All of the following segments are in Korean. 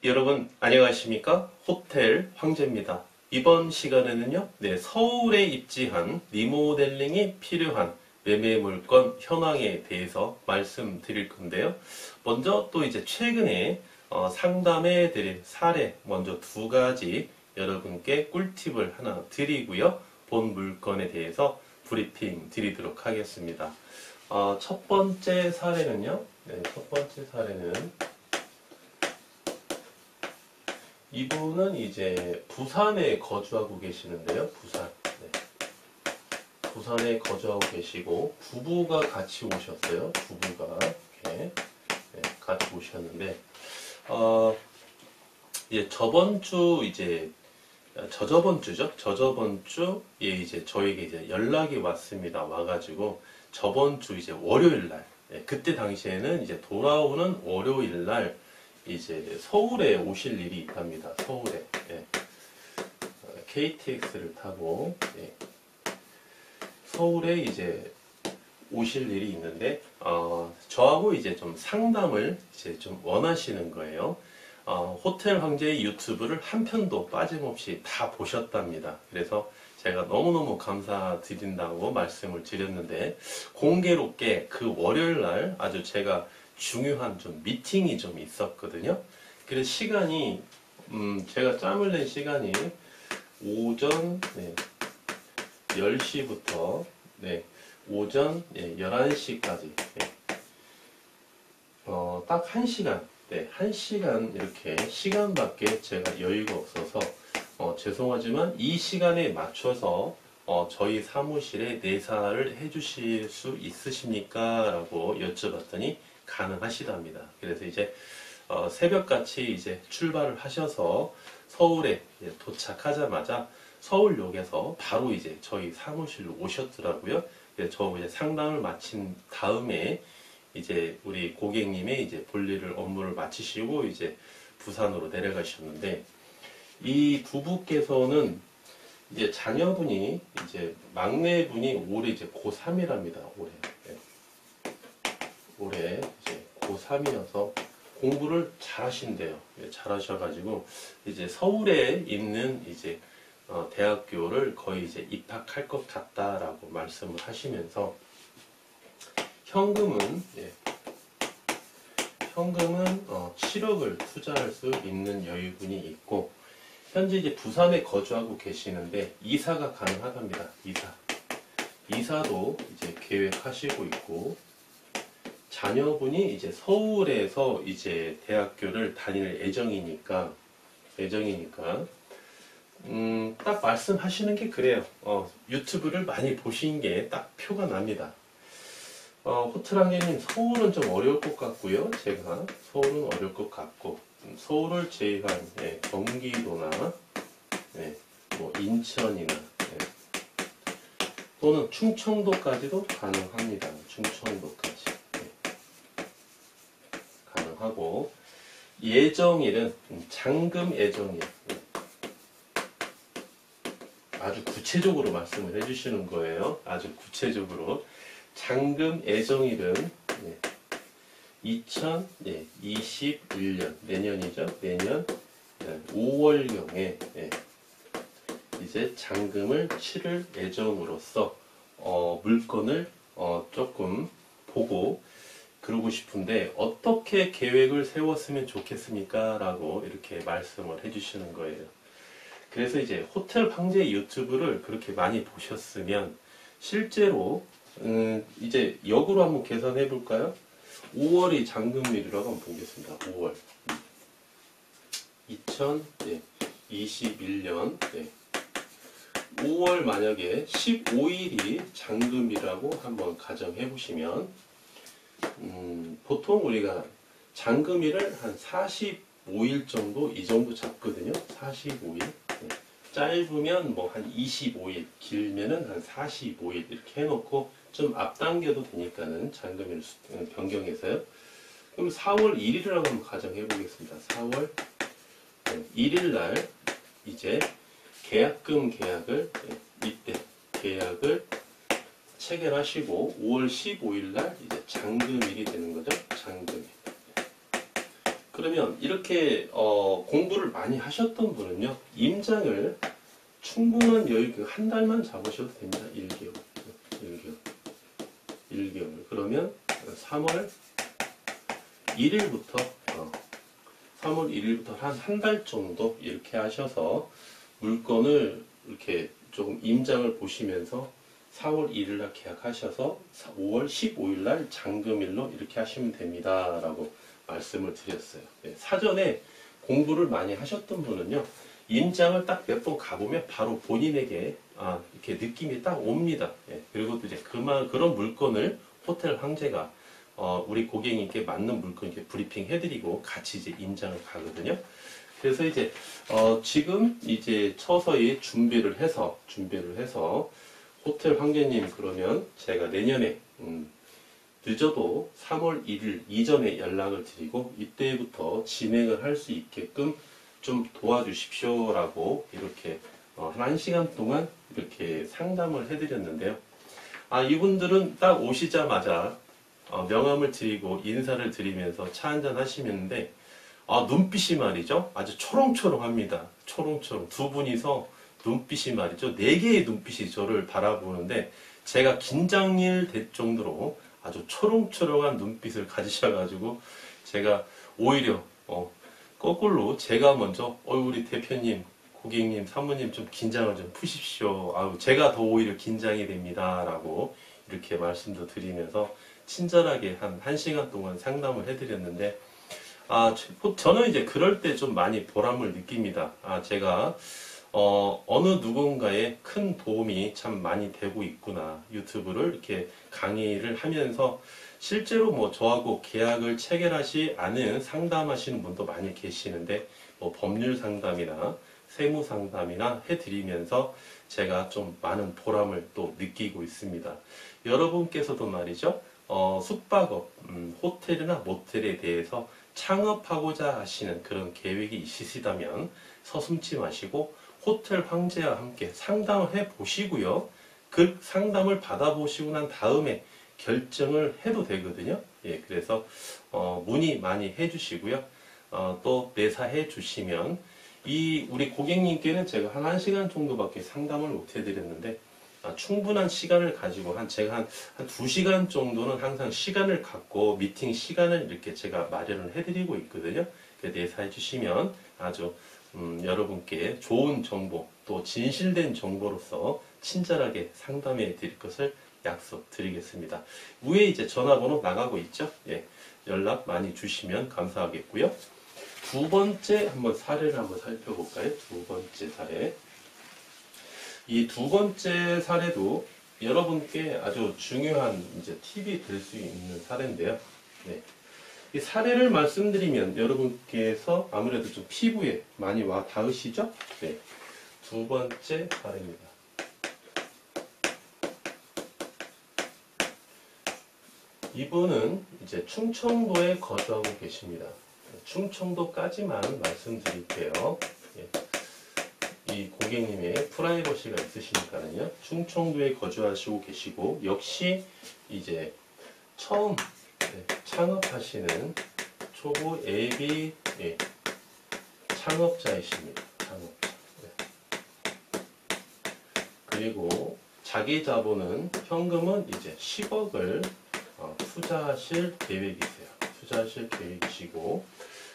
여러분 안녕하십니까? 호텔 황제입니다. 이번 시간에는요, 서울에 입지한 리모델링이 필요한 매매 물건 현황에 대해서 말씀드릴 건데요. 먼저 또 이제 최근에 상담해 드린 사례 먼저 두 가지 여러분께 꿀팁을 하나 드리고요. 본 물건에 대해서 브리핑 드리도록 하겠습니다. 첫 번째 사례는요. 첫 번째 사례는 이분은 이제 부산에 거주하고 계시는데요. 부산에 거주하고 계시고 부부가 같이 오셨어요. 부부가 이렇게 같이 오셨는데 이제 저번 주에 이제 저에게 이제 연락이 왔습니다. 와가지고 저번 주 이제 월요일 날, 그때 당시에는 이제 돌아오는 월요일 날 이제 서울에 오실 일이 있답니다. 서울에 KTX를 타고 서울에 이제 오실 일이 있는데 저하고 이제 좀 상담을 이제 좀 원하시는 거예요. 호텔 황제의 유튜브를 한 편도 빠짐없이 다 보셨답니다. 그래서 제가 너무너무 감사드린다고 말씀을 드렸는데 공교롭게 그 월요일 날 아주 제가 중요한 좀 미팅이 좀 있었거든요. 그래서 시간이 제가 짬을 낸 시간이 오전 10시부터 오전 11시까지 딱 1시간 1시간 이렇게 시간밖에 제가 여유가 없어서 죄송하지만 이 시간에 맞춰서 저희 사무실에 내사를 해주실 수 있으십니까? 라고 여쭤봤더니 가능하시답니다. 그래서 이제 새벽같이 이제 출발을 하셔서 서울에 도착하자마자 서울역에서 바로 이제 저희 사무실로 오셨더라고요. 그래서 저 이제 상담을 마친 다음에 이제 우리 고객님의 이제 볼일을 업무를 마치시고 이제 부산으로 내려가셨는데 이 부부께서는 이제 자녀분이 이제 막내분이 올해 이제 고3이랍니다. 올해 이제 고3이어서 공부를 잘하신대요. 잘하셔가지고 이제 서울에 있는 이제 대학교를 거의 이제 입학할 것 같다라고 말씀을 하시면서 현금은 7억을 투자할 수 있는 여유분이 있고 현재 이제 부산에 거주하고 계시는데 이사가 가능하답니다. 이사도 이제 계획하시고 있고 자녀분이 이제 서울에서 이제 대학교를 다닐 예정이니까 딱 말씀하시는 게 그래요. 유튜브를 많이 보신 게 딱 표가 납니다. 호트랑님 서울은 좀 어려울 것 같고요. 제가 서울은 어려울 것 같고 서울을 제외한 경기도나 뭐 인천이나 또는 충청도까지도 가능합니다. 충청도까지 가능하고 예정일은 잔금 예정일 아주 구체적으로 말씀을 해주시는 거예요. 아주 구체적으로 잔금 예정일은 2021년 내년이죠. 내년 5월경에 이제 잔금을 치를 예정으로서 물건을 조금 보고 그러고 싶은데 어떻게 계획을 세웠으면 좋겠습니까? 라고 이렇게 말씀을 해주시는 거예요. 그래서 이제 호텔 황제 유튜브를 그렇게 많이 보셨으면 실제로 이제 역으로 한번 계산해 볼까요? 5월이 잔금일이라고 한번 보겠습니다. 5월 2021년 5월 만약에 15일이 잔금이라고 한번 가정해 보시면 보통 우리가 잔금일을 한 45일 정도 이 정도 잡거든요. 45일 짧으면 뭐 한 25일 길면은 한 45일 이렇게 해놓고 좀 앞당겨도 되니까는 잔금일 변경해서요. 그럼 4월 1일이라고 한번 가정해 보겠습니다. 4월 1일 날 이제 계약금 계약을 이때 계약을 체결하시고 5월 15일 날 이제 잔금일이 되는 거죠. 잔금일. 그러면 이렇게 공부를 많이 하셨던 분은요, 임장을 충분한 여유, 한 달만 잡으셔도 됩니다. 1개월. 1개월. 그러면 3월 1일부터, 3월 1일부터 한 달 정도 이렇게 하셔서 물건을 이렇게 조금 임장을 보시면서 4월 1일 날 계약하셔서 5월 15일 날 잔금일로 이렇게 하시면 됩니다. 라고 말씀을 드렸어요. 네, 사전에 공부를 많이 하셨던 분은요, 임장을 딱 몇 번 가보면 바로 본인에게 이렇게 느낌이 딱 옵니다. 예, 그리고 또 이제 그런 물건을 호텔 황제가 우리 고객님께 맞는 물건 이렇게 브리핑 해드리고 같이 이제 임장을 가거든요. 그래서 이제 지금 이제 서서히 준비를 해서 호텔 황제님, 그러면 제가 내년에 늦어도 3월 1일 이전에 연락을 드리고 이때부터 진행을 할 수 있게끔 좀 도와주십시오라고 이렇게 한 1시간 동안 이렇게 상담을 해드렸는데요. 이분들은 딱 오시자마자 명함을 드리고 인사를 드리면서 차 한잔 하시는데 눈빛이 말이죠, 아주 초롱초롱합니다. 초롱초롱. 두 분이서 눈빛이 말이죠, 4개의 눈빛이 저를 바라보는데 제가 긴장일 될 정도로 아주 초롱초롱한 눈빛을 가지셔가지고 제가 오히려 거꾸로 제가 먼저 우리 대표님, 고객님, 사모님 좀 긴장을 좀 푸십시오. 제가 더 오히려 긴장이 됩니다. 라고 이렇게 말씀도 드리면서 친절하게 한 1시간 동안 상담을 해드렸는데 저는 이제 그럴 때 좀 많이 보람을 느낍니다. 제가 어느 누군가의 큰 도움이 참 많이 되고 있구나. 유튜브를 이렇게 강의를 하면서 실제로 뭐 저하고 계약을 체결하지 않은 상담하시는 분도 많이 계시는데 뭐 법률 상담이나 세무 상담이나 해드리면서 제가 좀 많은 보람을 또 느끼고 있습니다. 여러분께서도 말이죠, 숙박업, 호텔이나 모텔에 대해서 창업하고자 하시는 그런 계획이 있으시다면 서슴지 마시고 호텔 황제와 함께 상담을 해 보시고요. 그 상담을 받아보시고 난 다음에 결정을 해도 되거든요. 예, 그래서 문의 많이 해주시고요. 또 매사해 주시면 우리 고객님께는 제가 한 1시간 정도밖에 상담을 못 해드렸는데 충분한 시간을 가지고 제가 한 2시간 정도는 항상 시간을 갖고 미팅 시간을 이렇게 제가 마련을 해드리고 있거든요. 내사해 주시면 아주 여러분께 좋은 정보, 또 진실된 정보로서 친절하게 상담해 드릴 것을 약속드리겠습니다. 위에 이제 전화번호 나가고 있죠? 예, 연락 많이 주시면 감사하겠고요. 두 번째 한번 사례를 한번 살펴볼까요? 두 번째 사례. 이 두 번째 사례도 여러분께 아주 중요한 이제 팁이 될 수 있는 사례인데요. 네. 이 사례를 말씀드리면 여러분께서 아무래도 좀 피부에 많이 와 닿으시죠? 네. 두 번째 사례입니다. 이분은 이제 충청도에 거주하고 계십니다. 충청도까지만 말씀드릴게요. 예. 이 고객님의 프라이버시가 있으시니까는요. 충청도에 거주하시고 계시고 역시 이제 처음 창업하시는 초보 예비 창업자이십니다. 창업자. 그리고 자기 자본은 현금은 이제 10억을 투자하실 계획이세요. 투자하실 계획이시고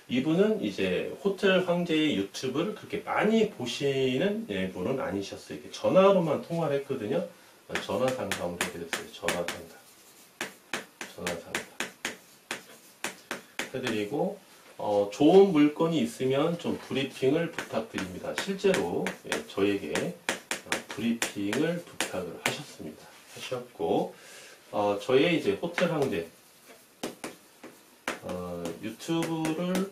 이분은 이제 호텔 황제의 유튜브를 그렇게 많이 보시는 분은 아니셨어요. 이렇게 전화로만 통화를 했거든요. 전화 상담을 해드렸어요. 전화 상담 해드리고 좋은 물건이 있으면 좀 브리핑을 부탁드립니다. 실제로 저에게 브리핑을 부탁을 하셨고 저의 이제 호텔 황제 유튜브를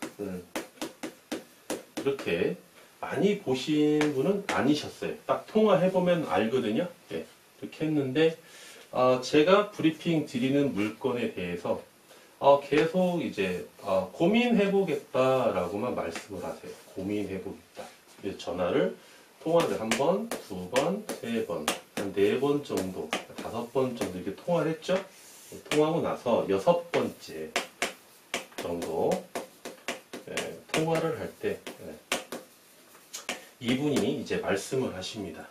그렇게 많이 보신 분은 아니셨어요. 딱 통화해보면 알거든요. 네, 이렇게 했는데 제가 브리핑 드리는 물건에 대해서 계속 이제 고민해보겠다라고만 말씀을 하세요. 고민해보겠다. 전화를 통화를 1번, 2번, 3번, 한 4번 정도, 5번 정도 이렇게 통화를 했죠. 통화하고 나서 6번째 정도 통화를 할 때 이분이 이제 말씀을 하십니다.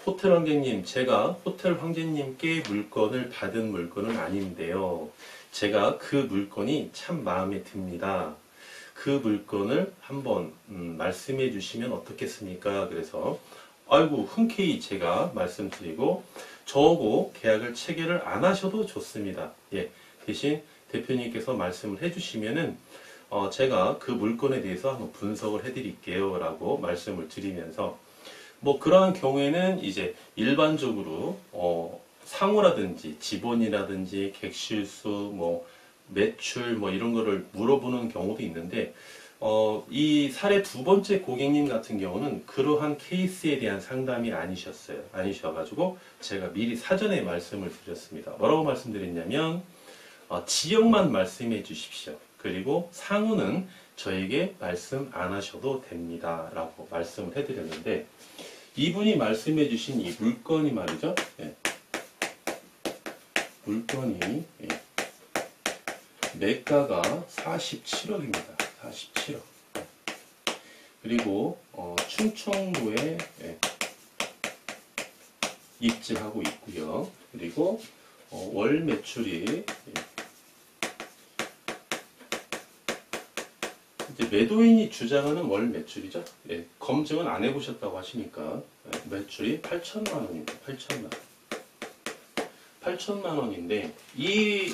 호텔 황제님, 제가 호텔 황제님께 물건을 받은 물건은 아닌데요. 제가 그 물건이 참 마음에 듭니다. 그 물건을 한번 말씀해 주시면 어떻겠습니까? 그래서 아이고 흔쾌히 제가 말씀드리고 저하고 계약을 체결을 안 하셔도 좋습니다. 예, 대신 대표님께서 말씀을 해주시면은 제가 그 물건에 대해서 한번 분석을 해드릴게요 라고 말씀을 드리면서 뭐 그러한 경우에는 이제 일반적으로 상호라든지 지본이라든지 객실수 뭐 매출 뭐 이런 거를 물어보는 경우도 있는데 이 사례 두 번째 고객님 같은 경우는 그러한 케이스에 대한 상담이 아니셔가지고 제가 미리 사전에 말씀을 드렸습니다. 뭐라고 말씀드렸냐면 지역만 말씀해 주십시오. 그리고 상호는 저에게 말씀 안 하셔도 됩니다. 라고 말씀을 해드렸는데 이분이 말씀해 주신 이 물건이 말이죠. 예. 물건이 매가가 47억입니다. 47억. 그리고 충청도에 입지하고 있고요. 그리고 월 매출이 이제 매도인이 주장하는 월 매출이죠. 예, 검증은 안 해보셨다고 하시니까 매출이 8천만 원입니다. 8천만 원. 8천만 원인데 이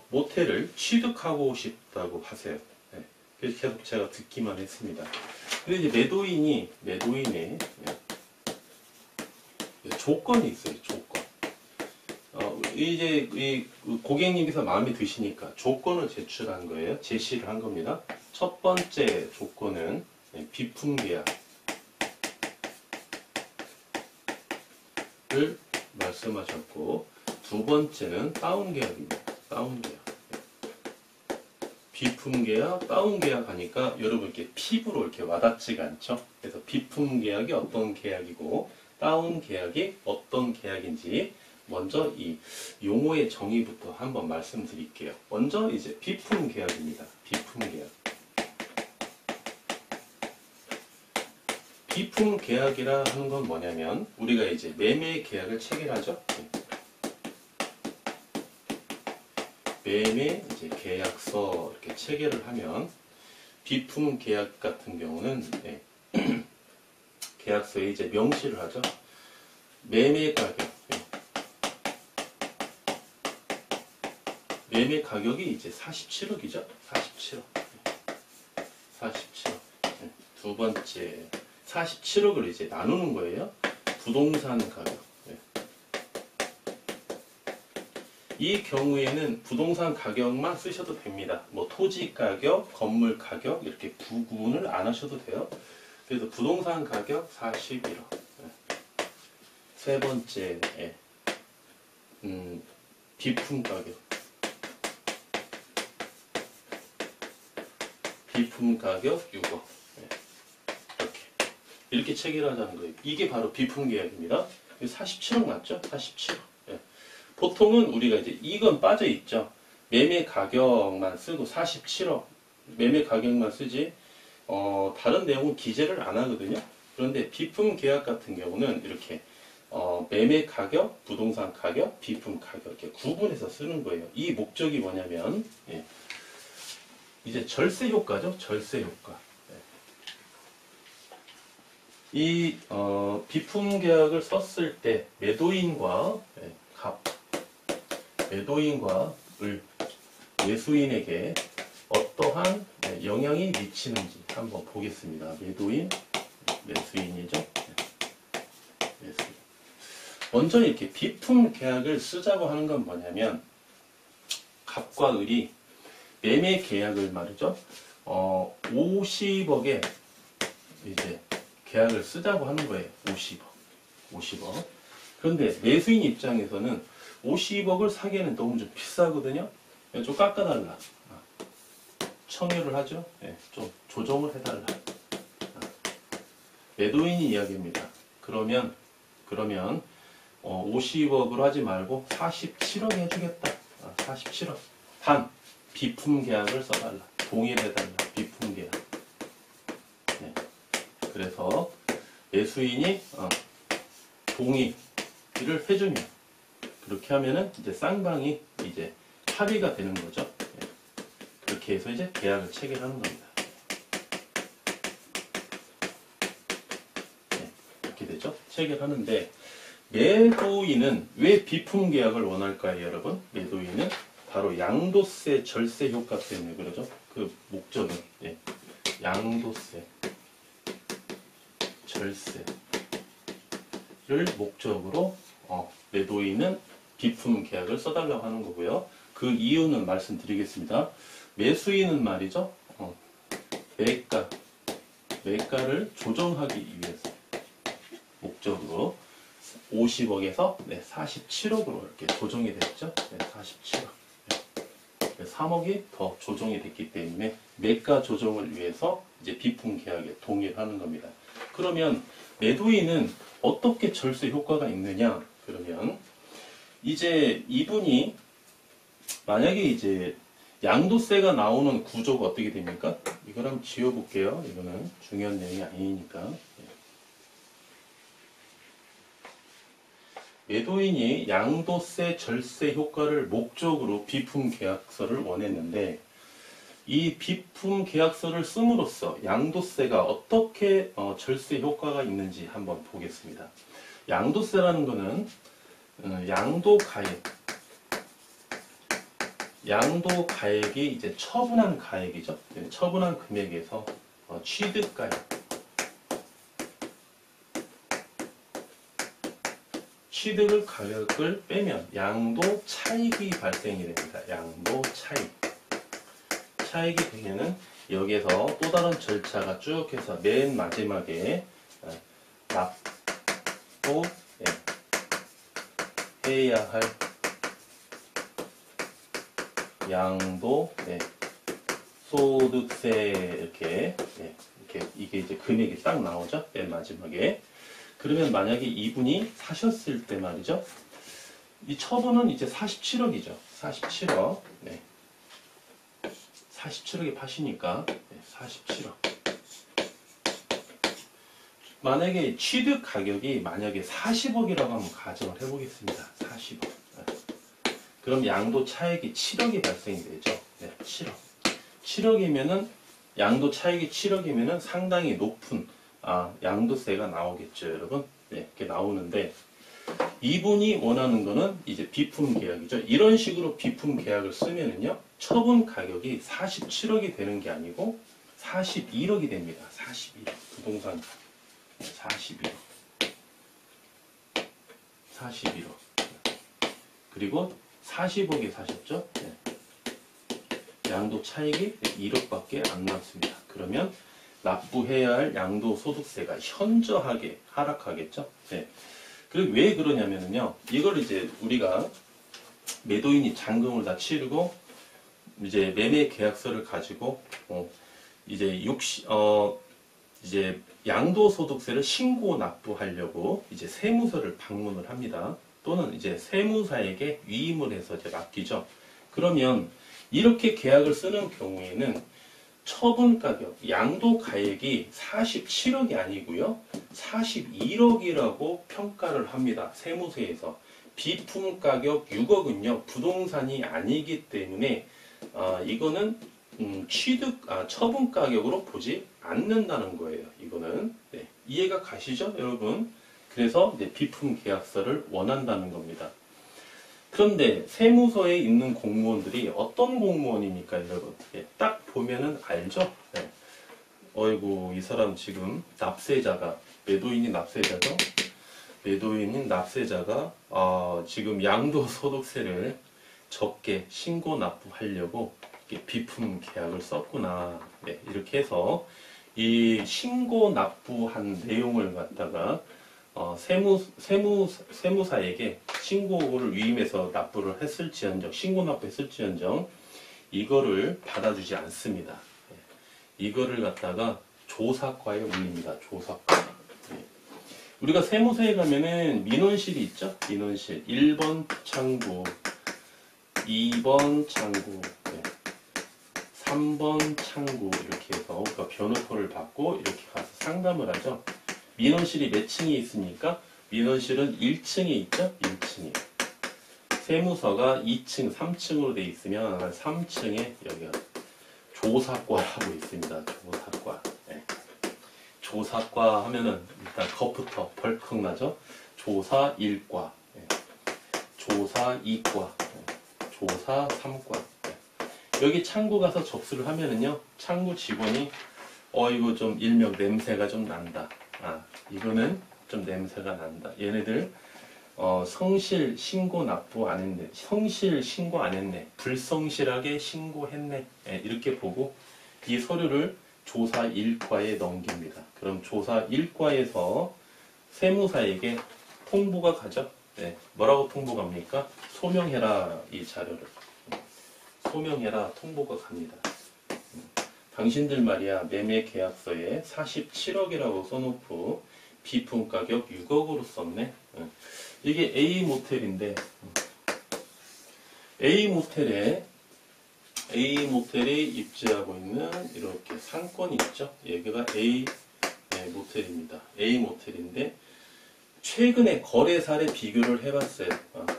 모텔을 취득하고 싶다고 하세요. 예, 그래서 계속 제가 듣기만 했습니다. 근데 이제 매도인의 조건이 있어요. 조건. 이제 이 고객님께서 마음에 드시니까 조건을 제출한 거예요. 제시를 한 겁니다. 첫 번째 조건은 비품 계약을 말씀하셨고 두 번째는 다운 계약입니다. 다운 계약. 비품 계약, 다운 계약 하니까 여러분 이렇게 피부로 이렇게 와닿지가 않죠? 그래서 비품 계약이 어떤 계약이고 다운 계약이 어떤 계약인지 먼저 이 용어의 정의부터 한번 말씀드릴게요. 먼저 이제 비품 계약입니다. 비품 계약. 비품 계약이라 하는 건 뭐냐면 우리가 이제 매매 계약을 체결하죠. 매매 이제 계약서 이렇게 체결을 하면 비품 계약 같은 경우는 계약서에 이제 명시를 하죠. 매매 가격. 매매 가격이 이제 47억이죠. 47억. 47억. 두 번째 47억을 이제 나누는 거예요. 부동산 가격. 이 경우에는 부동산 가격만 쓰셔도 됩니다. 뭐 토지 가격, 건물 가격 이렇게 구분을 안 하셔도 돼요. 그래서 부동산 가격 41억. 세 번째 비품 가격. 비품 가격 6억. 이렇게 체결하자는 거예요. 이게 바로 비품 계약입니다. 47억 맞죠? 47억. 보통은 우리가 이제 이건 빠져 있죠. 매매 가격만 쓰고 47억 매매 가격만 쓰지 다른 내용은 기재를 안 하거든요. 그런데 비품 계약 같은 경우는 이렇게 매매 가격, 부동산 가격, 비품 가격 이렇게 구분해서 쓰는 거예요. 이 목적이 뭐냐면 이제 절세 효과죠. 절세 효과. 이 비품 계약을 썼을 때 매도인과 매수인에게 어떠한 영향이 미치는지 한번 보겠습니다. 매도인, 매수인이죠. 매수인. 먼저 이렇게 비품 계약을 쓰자고 하는 건 뭐냐면 갑과 을이 매매 계약을 말이죠. 50억에 이제 계약을 쓰자고 하는 거예요. 50억. 그런데 매수인 입장에서는 50억을 사기에는 너무 좀 비싸거든요. 좀 깎아달라. 청유를 하죠. 좀 조정을 해달라. 매도인이 이야기입니다. 그러면 50억으로 하지 말고 47억 해주겠다. 47억. 단 비품 계약을 써달라. 동의를 해달라. 비품계약. 네. 그래서 매수인이 동의를 해주면, 그렇게 하면은 이제 쌍방이 이제 합의가 되는 거죠. 네. 그렇게 해서 이제 계약을 체결하는 겁니다. 네. 이렇게 되죠. 체결하는데, 매도인은 왜 비품 계약을 원할까요, 여러분? 매도인은 바로 양도세 절세 효과 때문에 그러죠. 그 목적은 양도세 절세를 목적으로 매도인은 비품 계약을 써달라고 하는 거고요. 그 이유는 말씀드리겠습니다. 매수인은 말이죠. 매가를 조정하기 위해서 목적으로 50억에서 47억으로 이렇게 조정이 됐죠. 47억. 3억이 더 조정이 됐기 때문에 매가 조정을 위해서 이제 비품 계약에 동의를 하는 겁니다. 그러면 매도인은 어떻게 절세 효과가 있느냐? 그러면 이제 이분이 만약에 이제 양도세가 나오는 구조가 어떻게 됩니까? 이걸 한번 지워볼게요. 이거는 중요한 내용이 아니니까. 매도인이 양도세 절세 효과를 목적으로 비품 계약서를 원했는데, 이 비품 계약서를 씀으로써 양도세가 어떻게 절세 효과가 있는지 한번 보겠습니다. 양도세라는 것은 양도가액이 이제 처분한 가액이죠. 처분한 금액에서 취득 가격을 빼면 양도 차익이 발생이 됩니다. 양도 차익이 되면은 여기에서 또 다른 절차가 쭉 해서 맨 마지막에 납부해야 할 양도 소득세 이렇게 이게 이제 금액이 딱 나오죠. 맨 마지막에. 그러면 만약에 이분이 사셨을 때 말이죠. 이 처분은 이제 47억이죠. 47억. 47억에 파시니까 47억. 만약에 취득 가격이 만약에 40억이라고 한번 가정을 해보겠습니다. 40억. 그럼 양도 차익이 7억이 발생이 되죠. 7억. 7억이면은 양도 차익이 7억이면은 상당히 높은 양도세가 나오겠죠, 여러분. 이렇게 나오는데, 이분이 원하는 거는 이제 비품 계약이죠. 이런 식으로 비품 계약을 쓰면은요, 처분 가격이 47억이 되는 게 아니고 41억이 됩니다. 41억. 부동산 41억. 그리고 40억에 사셨죠? 양도 차익이 1억밖에 안 남습니다. 그러면 납부해야 할 양도소득세가 현저하게 하락하겠죠. 그리고 왜 그러냐면요. 이걸 이제 우리가 매도인이 잔금을 다 치르고 이제 매매 계약서를 가지고 이제 양도소득세를 신고 납부하려고 이제 세무서를 방문을 합니다. 또는 이제 세무사에게 위임을 해서 이제 맡기죠. 그러면 이렇게 계약을 쓰는 경우에는 처분 가격, 양도 가액이 47억이 아니고요. 41억이라고 평가를 합니다. 세무서에서. 비품 가격 6억은요. 부동산이 아니기 때문에 이거는 처분 가격으로 보지 않는다는 거예요. 이거는. 이해가 가시죠, 여러분? 그래서 비품 계약서를 원한다는 겁니다. 그런데 세무서에 있는 공무원들이 어떤 공무원입니까, 여러분? 딱 보면은 알죠? 어이구, 이 사람 지금 매도인인 납세자가 지금 양도소득세를 적게 신고 납부하려고 비품 계약을 썼구나. 이렇게 해서 이 신고 납부한 내용을 갖다가 세무사에게 신고를 위임해서 납부를 신고 납부했을지언정 이거를 받아주지 않습니다. 이거를 갖다가 조사과에 올립니다. 조사과. 우리가 세무서에 가면은 민원실이 있죠? 민원실. 1번 창구, 2번 창구, 3번 창구 이렇게 해서 우리가 변호표를 받고 이렇게 가서 상담을 하죠. 민원실이 몇 층이 있습니까? 민원실은 1층에 있죠? 1층에. 세무서가 2층, 3층으로 돼 있으면 3층에 여기가 조사과라고 있습니다. 조사과. 네. 조사과 하면은 일단 겁부터 벌컥 나죠? 조사 1과, 네. 조사 2과, 네. 조사 3과. 네. 여기 창구 가서 접수를 하면은요, 창구 직원이 이거 좀 일명 냄새가 좀 난다. 이거는 좀 냄새가 난다. 얘네들 성실 신고 납부 안 했네. 성실 신고 안 했네. 불성실하게 신고했네. 네, 이렇게 보고 이 서류를 조사 1과에 넘깁니다. 그럼 조사 1과에서 세무사에게 통보가 가죠. 네, 뭐라고 통보가 갑니까? 소명해라, 이 자료를. 소명해라, 통보가 갑니다. 당신들 말이야, 매매 계약서에 47억이라고 써놓고 비품 가격 6억으로 썼네. 이게 A 모텔인데, A 모텔에 입지하고 있는 이렇게 상권이 있죠. 여기가 A 모텔입니다. A 모텔인데, 최근에 거래 사례 비교를 해봤어요.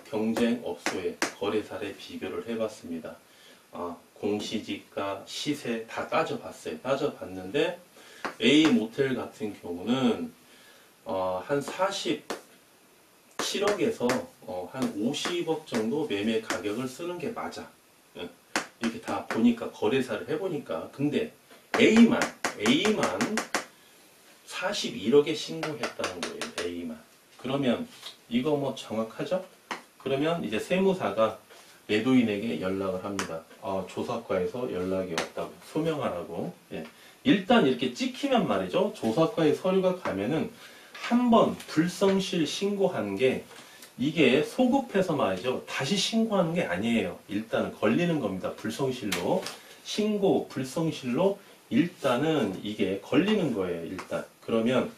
경쟁 업소에 거래 사례 비교를 해봤습니다. 공시지가, 시세 다 따져봤어요. 따져봤는데 A 모텔 같은 경우는 한 47억에서 한 50억 정도 매매 가격을 쓰는 게 맞아. 이렇게 다 보니까 거래사를 해보니까 근데 A만 41억에 신고했다는 거예요. A만. 그러면 이거 뭐 정확하죠? 그러면 이제 세무사가 매도인에게 연락을 합니다. 조사과에서 연락이 왔다고 소명하라고. 예. 일단 이렇게 찍히면 말이죠. 조사과에 서류가 가면은 한번 불성실 신고한 게 이게 소급해서 말이죠. 다시 신고하는 게 아니에요. 일단은 걸리는 겁니다. 불성실로. 신고 불성실로 일단은 이게 걸리는 거예요. 일단. 그러면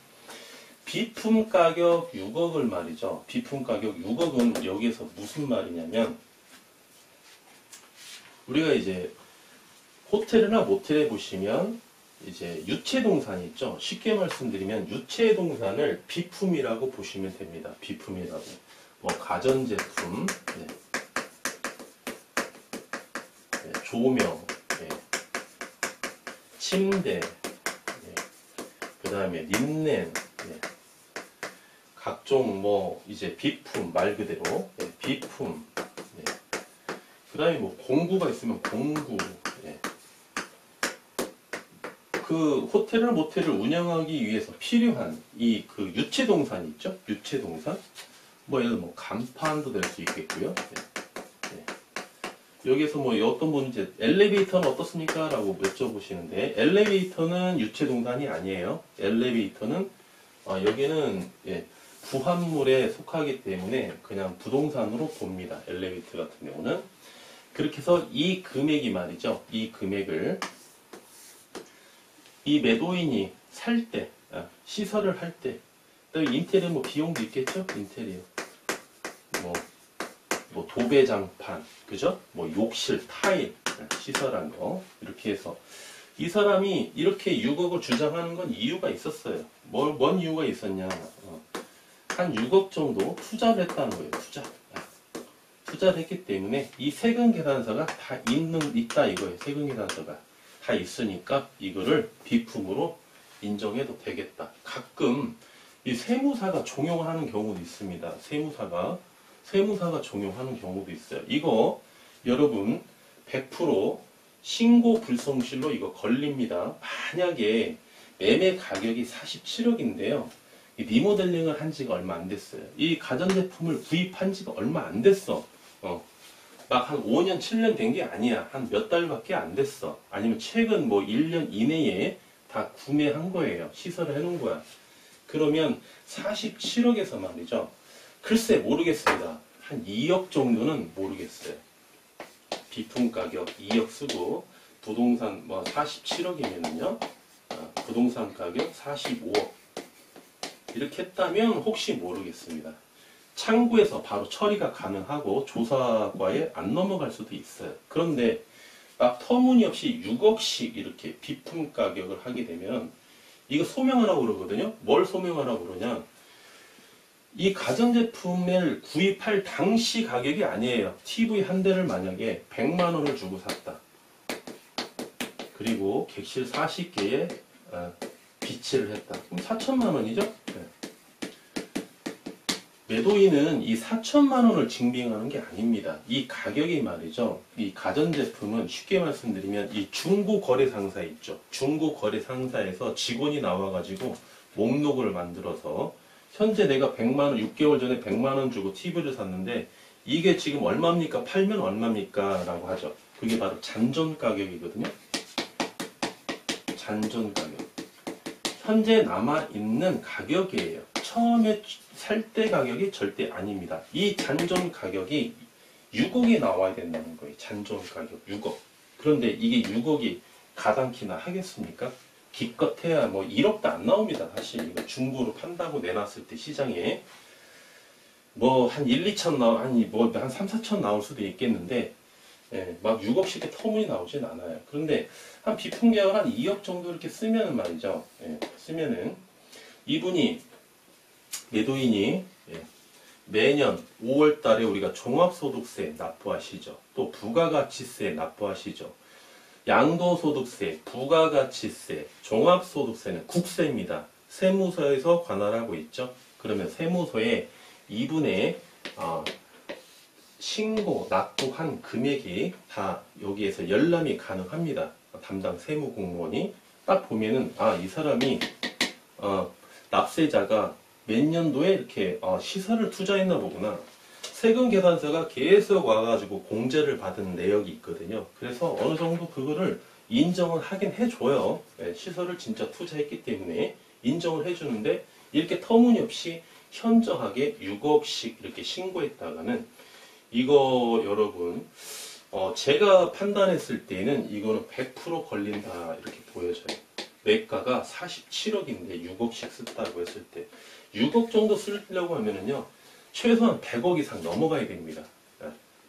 비품 가격 6억을 말이죠. 비품 가격 6억은 여기에서 무슨 말이냐면 우리가 이제 호텔이나 모텔에 보시면 이제 유체동산이 있죠. 쉽게 말씀드리면 유체동산을 비품이라고 보시면 됩니다. 비품이라고. 뭐 가전제품, 네. 네, 조명, 네. 침대, 네. 그 다음에 린넨, 네. 각종 뭐 이제 비품 말 그대로 네. 비품. 네. 그 다음에 뭐 공구가 있으면 공구. 네. 그 호텔을 모텔을 운영하기 위해서 필요한 이 그 유체동산 있죠? 유체동산. 뭐 예를 들어 뭐 간판도 될 수 있겠고요. 네. 네. 여기서 뭐 어떤 분이 이제 엘리베이터는 어떻습니까? 라고 여쭤보시는데 엘리베이터는 유체동산이 아니에요. 엘리베이터는 여기는 예, 부합물에 속하기 때문에 그냥 부동산으로 봅니다. 엘리베이터 같은 경우는. 그렇게 해서 이 금액이 말이죠. 이 금액을 이 매도인이 살 때, 시설을 할 때, 인테리어 뭐 비용도 있겠죠? 인테리어. 뭐 도배장판, 그죠? 뭐 욕실, 타일, 시설한 거. 이렇게 해서. 이 사람이 이렇게 6억을 주장하는 건 이유가 있었어요. 뭔 이유가 있었냐. 한 6억 정도 투자를 했다는 거예요. 투자를 했기 때문에 이 세금 계산서가 다 있다 이거예요. 세금 계산서가. 다 있으니까 이거를 비품으로 인정해도 되겠다. 가끔 이 세무사가 종용하는 경우도 있습니다. 세무사가 종용하는 경우도 있어요. 이거 여러분 100% 신고 불성실로 이거 걸립니다. 만약에 매매 가격이 47억인데요. 이 리모델링을 한 지가 얼마 안 됐어요. 이 가전제품을 구입한 지가 얼마 안 됐어. 막 한 5년, 7년 된 게 아니야. 한 몇 달밖에 안 됐어. 아니면 최근 뭐 1년 이내에 다 구매한 거예요. 시설을 해놓은 거야. 그러면 47억에서 말이죠. 글쎄 모르겠습니다. 한 2억 정도는 모르겠어요. 비품 가격 2억 쓰고 부동산 뭐 47억이면은요. 부동산 가격 45억. 이렇게 했다면 혹시 모르겠습니다. 창구에서 바로 처리가 가능하고 조사과에 안 넘어갈 수도 있어요. 그런데 막 터무니없이 6억씩 이렇게 비품 가격을 하게 되면 이거 소명하라고 그러거든요. 뭘 소명하라고 그러냐? 이 가전제품을 구입할 당시 가격이 아니에요. TV 한 대를 만약에 100만 원을 주고 샀다. 그리고 객실 40개에 비치를 했다. 그럼 4천만 원이죠? 네. 매도인은 이 4천만 원을 증빙하는 게 아닙니다. 이 가격이 말이죠. 이 가전제품은 쉽게 말씀드리면 이 중고거래상사 있죠. 중고거래상사에서 직원이 나와가지고 목록을 만들어서 현재 내가 100만 원, 6개월 전에 100만 원 주고 TV를 샀는데 이게 지금 얼마입니까? 팔면 얼마입니까? 라고 하죠. 그게 바로 잔존 가격이거든요. 잔존 가격. 현재 남아있는 가격이에요. 처음에 살 때 가격이 절대 아닙니다. 이 잔존 가격이 6억이 나와야 된다는 거예요. 잔존 가격 6억. 그런데 이게 6억이 가당키나 하겠습니까? 기껏해야 뭐 1억도 안 나옵니다. 사실 이거 중고로 판다고 내놨을 때 시장에 뭐 한 1, 2천 한 3, 4천 나올 수도 있겠는데 예, 막 6억씩의 터무니 나오진 않아요. 그런데 한 비품 계약을 한 2억 정도 이렇게 쓰면은 말이죠. 예, 쓰면은 이분이 매도인이 예, 매년 5월 달에 우리가 종합소득세 납부하시죠. 또 부가가치세 납부하시죠. 양도소득세, 부가가치세, 종합소득세는 국세입니다. 세무서에서 관할하고 있죠. 그러면 세무서에 이분의 신고, 납부한 금액이 다 여기에서 열람이 가능합니다. 담당 세무공무원이 딱 보면은 이 사람이 납세자가 몇 년도에 이렇게 시설을 투자했나 보구나. 세금 계산서가 계속 와가지고 공제를 받은 내역이 있거든요. 그래서 어느 정도 그거를 인정을 하긴 해줘요. 네, 시설을 진짜 투자했기 때문에 인정을 해주는데 이렇게 터무니없이 현저하게 6억씩 이렇게 신고했다가는 이거 여러분 제가 판단했을 때는 이거는 100% 걸린다 이렇게 보여져요. 매가가 47억인데 6억씩 쓴다고 했을 때 6억 정도 쓰려고 하면은요 최소한 100억 이상 넘어가야 됩니다.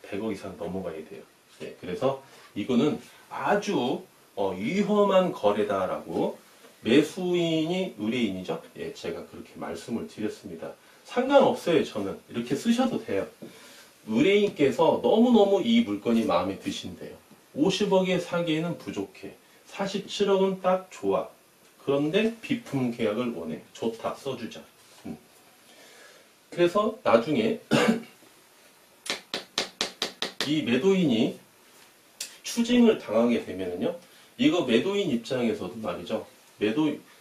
100억 이상 넘어가야 돼요. 네, 그래서 이거는 아주 위험한 거래다라고 매수인이 의뢰인이죠. 예, 제가 그렇게 말씀을 드렸습니다. 상관없어요. 저는 이렇게 쓰셔도 돼요. 의뢰인께서 너무너무 이 물건이 마음에 드신대요. 50억에 사기에는 부족해. 47억은 딱 좋아. 그런데 비품 계약을 원해. 좋다. 써주자. 그래서 나중에 이 매도인이 추징을 당하게 되면은요. 이거 매도인 입장에서도 말이죠.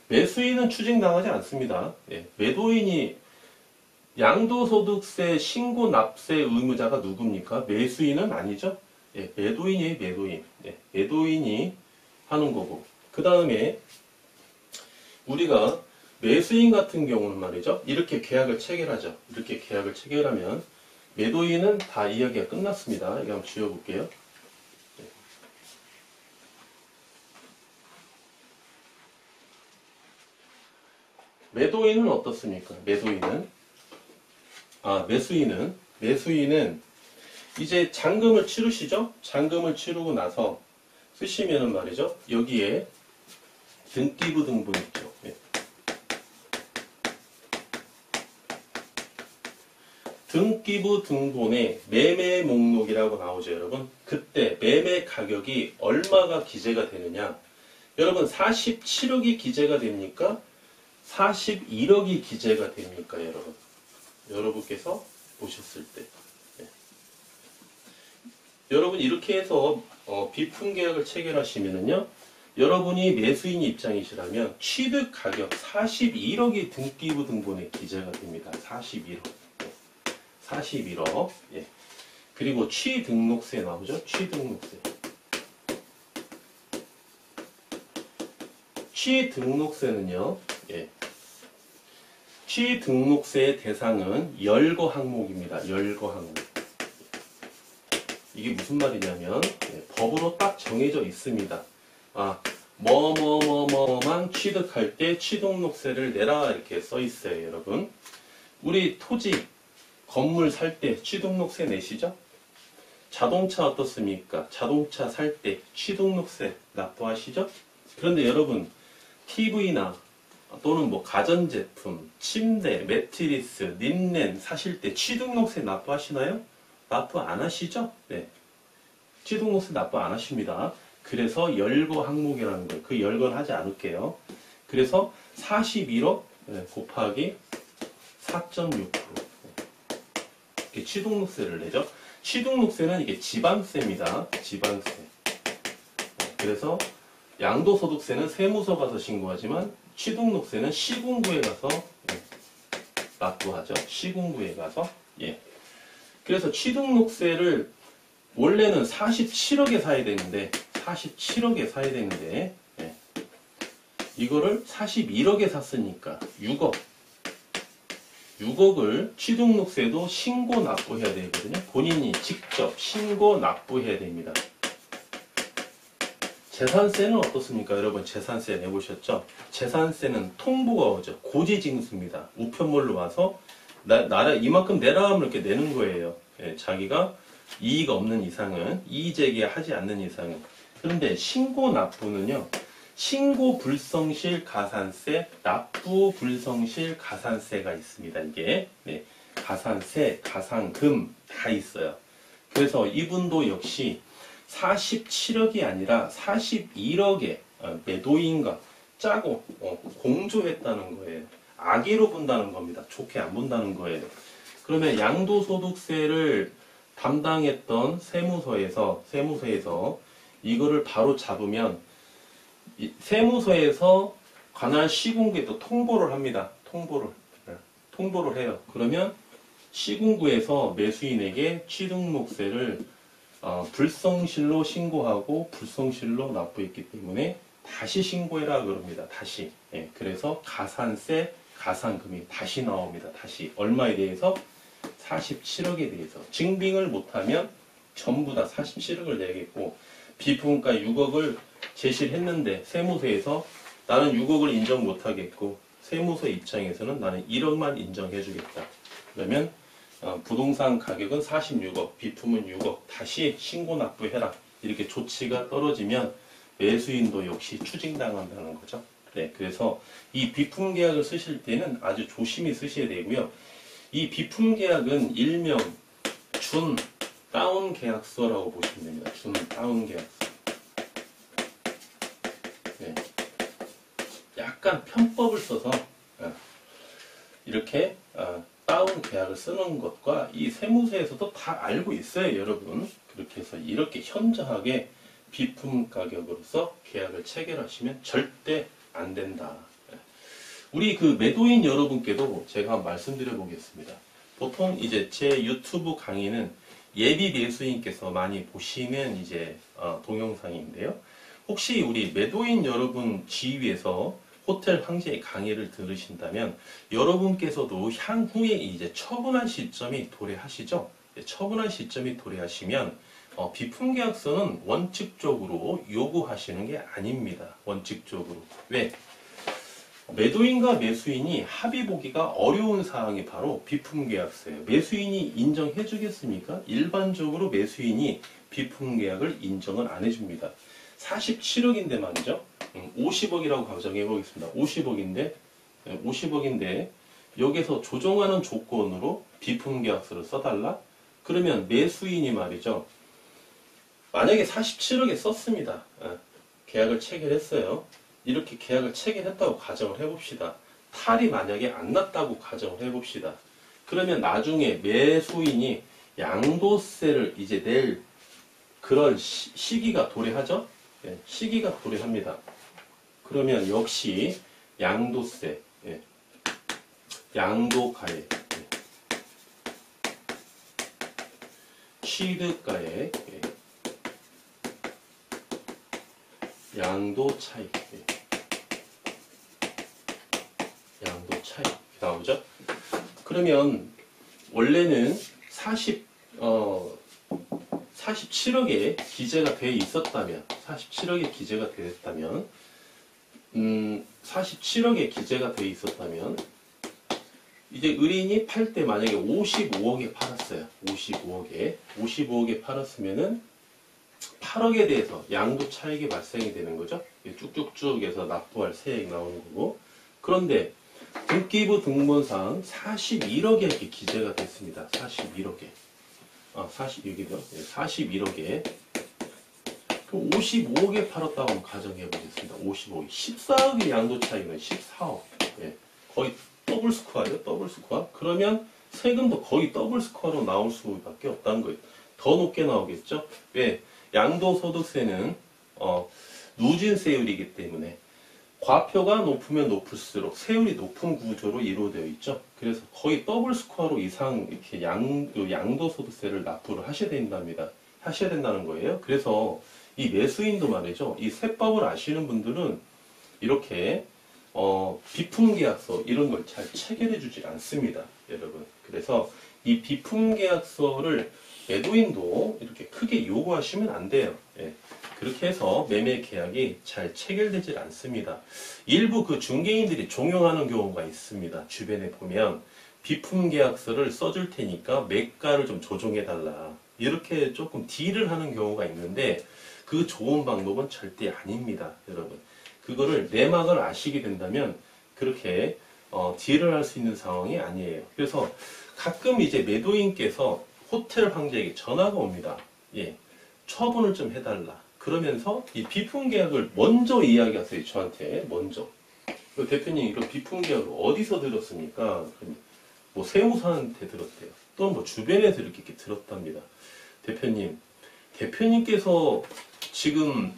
매수인은 추징당하지 않습니다. 네, 매도인이 양도소득세 신고 납세 의무자가 누굽니까? 매수인은 아니죠. 예, 매도인이에요, 매도인. 예, 매도인이 하는 거고. 그 다음에 우리가 매수인 같은 경우는 말이죠. 이렇게 계약을 체결하죠. 이렇게 계약을 체결하면 매도인은 다 이야기가 끝났습니다. 이거 한번 지워볼게요. 매도인은 어떻습니까? 매수인은 이제 잔금을 치르시죠? 잔금을 치르고 나서 쓰시면은 말이죠. 여기에 등기부 등본 있죠. 네. 등기부 등본에 매매 목록이라고 나오죠, 여러분. 그때 매매 가격이 얼마가 기재가 되느냐? 여러분 47억이 기재가 됩니까? 41억이 기재가 됩니까, 여러분? 여러분께서 보셨을 때. 네. 여러분 이렇게 해서 비품 계약을 체결하시면은요. 여러분이 매수인 입장이시라면 취득 가격 41억이 등기부 등본에 기재가 됩니다. 41억. 네. 41억. 예. 그리고 취등록세 나오죠? 취등록세. 취등록세는요. 예. 취등록세의 대상은 열거 항목입니다. 열거 항목. 이게 무슨 말이냐면 법으로 딱 정해져 있습니다. 뭐만 취득할 때 취등록세를 내라 이렇게 써 있어요, 여러분. 우리 토지, 건물 살 때 취등록세 내시죠? 자동차 어떻습니까? 자동차 살 때 취등록세 납부하시죠? 그런데 여러분 TV나 또는 뭐 가전제품, 침대, 매트리스, 린넨 사실 때 취등록세 납부하시나요? 납부 안 하시죠? 네. 취등록세 납부 안 하십니다. 그래서 열거 항목이라는 거예요. 그 열거는 하지 않을게요. 그래서 41억 곱하기 4.6% 이렇게 취등록세를 내죠. 취등록세는 이게 지방세입니다. 지방세. 그래서 양도소득세는 세무서 가서 신고하지만 취등록세는 시군구에 가서 납부하죠. 시군구에 가서. 예. 그래서 취등록세를 원래는 47억에 사야 되는데 예. 이거를 41억에 샀으니까 6억을 취등록세도 신고 납부해야 되거든요. 본인이 직접 신고 납부해야 됩니다. 재산세는 어떻습니까? 여러분 재산세 내보셨죠? 재산세는 통보가 오죠. 고지징수입니다. 우편물로 와서 나라 이만큼 내라 하면 이렇게 내는 거예요. 예, 자기가 이익 없는 이상은 이의제기하지 않는 이상은. 그런데 신고 납부는요. 신고 불성실 가산세, 납부 불성실 가산세가 있습니다. 이게 네, 가산세, 가산금 다 있어요. 그래서 이분도 역시 47억이 아니라 41억에 매도인과 짜고 공조했다는 거예요. 악의로 본다는 겁니다. 좋게 안 본다는 거예요. 그러면 양도소득세를 담당했던 세무서에서 이거를 바로 잡으면 세무서에서 관할 시군구에 또 통보를 합니다. 통보를 해요. 그러면 시군구에서 매수인에게 취등록세를 불성실로 신고하고 불성실로 납부했기 때문에 다시 신고해라 그럽니다. 다시. 예, 그래서 가산세, 가산금이 다시 나옵니다. 다시. 얼마에 대해서? 47억에 대해서. 증빙을 못하면 전부 다 47억을 내겠고 비품가 6억을 제시를 했는데 세무서에서 나는 6억을 인정 못하겠고 세무서 입장에서는 나는 1억만 인정해주겠다. 그러면 부동산 가격은 46억, 비품은 6억, 다시 신고 납부해라. 이렇게 조치가 떨어지면 매수인도 역시 추징당한다는 거죠. 네, 그래서 이 비품 계약을 쓰실 때는 아주 조심히 쓰셔야 되고요. 이 비품 계약은 일명 준 다운 계약서라고 보시면 됩니다. 준 다운 계약서. 네. 약간 편법을 써서 이렇게 다운 계약을 쓰는 것과 이 세무서에서도 다 알고 있어요, 여러분. 그렇게 해서 이렇게 현저하게 비품 가격으로서 계약을 체결하시면 절대 안 된다. 우리 그 매도인 여러분께도 제가 말씀드려 보겠습니다. 보통 이제 제 유튜브 강의는 예비 매수인께서 많이 보시는 이제 동영상인데요. 혹시 우리 매도인 여러분 지위에서 호텔 황제의 강의를 들으신다면 여러분께서도 향후에 이제 처분할 시점이 도래하시죠? 처분할 시점이 도래하시면 비품 계약서는 원칙적으로 요구하시는 게 아닙니다. 원칙적으로. 왜? 매도인과 매수인이 합의 보기가 어려운 사항이 바로 비품 계약서예요. 매수인이 인정해 주겠습니까? 일반적으로 매수인이 비품 계약을 인정을 안 해줍니다. 47억인데 말이죠. 50억이라고 가정해 보겠습니다. 50억인데 여기서 조정하는 조건으로 비품 계약서를 써달라? 그러면 매수인이 말이죠. 만약에 47억에 썼습니다. 계약을 체결했어요. 이렇게 계약을 체결했다고 가정을 해봅시다. 탈이 만약에 안 났다고 가정을 해봅시다. 그러면 나중에 매수인이 양도세를 이제 낼 그런 시기가 도래하죠? 예, 시기가 도래합니다. 그러면 역시 양도세, 예, 양도가액, 예, 취득가액, 예, 양도차익, 예, 양도차익 나오죠? 그러면 원래는 47억에 기재가 돼 있었다면 47억에 기재가 되었다면 47억에 기재가 돼 있었다면 이제 의뢰인이 팔 때 만약에 55억에 팔았어요. 55억에 팔았으면은 8억에 대해서 양도 차익이 발생이 되는 거죠. 쭉쭉쭉 해서 납부할 세액 나오는 거고. 그런데 등기부 등본상 41억에 이렇게 기재가 됐습니다. 41억에. 여기죠. 41억에. 그럼 55억에 팔았다고 한번 가정해 보겠습니다. 55억. 14억의 양도 차익은 14억. 예. 거의 더블 스코어예요. 더블 스코어. 그러면 세금도 거의 더블 스코어로 나올 수밖에 없다는 거예요. 더 높게 나오겠죠. 왜? 양도소득세는 누진세율이기 때문에 과표가 높으면 높을수록 세율이 높은 구조로 이루어져 있죠. 그래서 거의 더블 스코어로 이상 이렇게 양도소득세를 납부를 하셔야 된다는 거예요. 그래서 이 매수인도 말이죠. 이 세법을 아시는 분들은 이렇게 비품계약서 이런 걸 잘 체결해 주질 않습니다, 여러분. 그래서 이 비품계약서를 매도인도 이렇게 크게 요구하시면 안 돼요. 예. 그렇게 해서 매매 계약이 잘 체결되질 않습니다. 일부 그 중개인들이 종용하는 경우가 있습니다. 주변에 보면 비품 계약서를 써줄 테니까 매가를 좀 조정해 달라. 이렇게 조금 딜을 하는 경우가 있는데 그 좋은 방법은 절대 아닙니다, 여러분. 그거를 내막을 아시게 된다면 그렇게 딜을 할 수 있는 상황이 아니에요. 그래서 가끔 이제 매도인께서 호텔 황제에게 전화가 옵니다. 예, 처분을 좀 해달라. 그러면서 이 비품 계약을 먼저 이야기하세요. 저한테 먼저. 대표님 이런 비품 계약을 어디서 들었습니까? 뭐 세무사한테 들었대요. 또는 뭐 주변에서 이렇게 들었답니다. 대표님께서 지금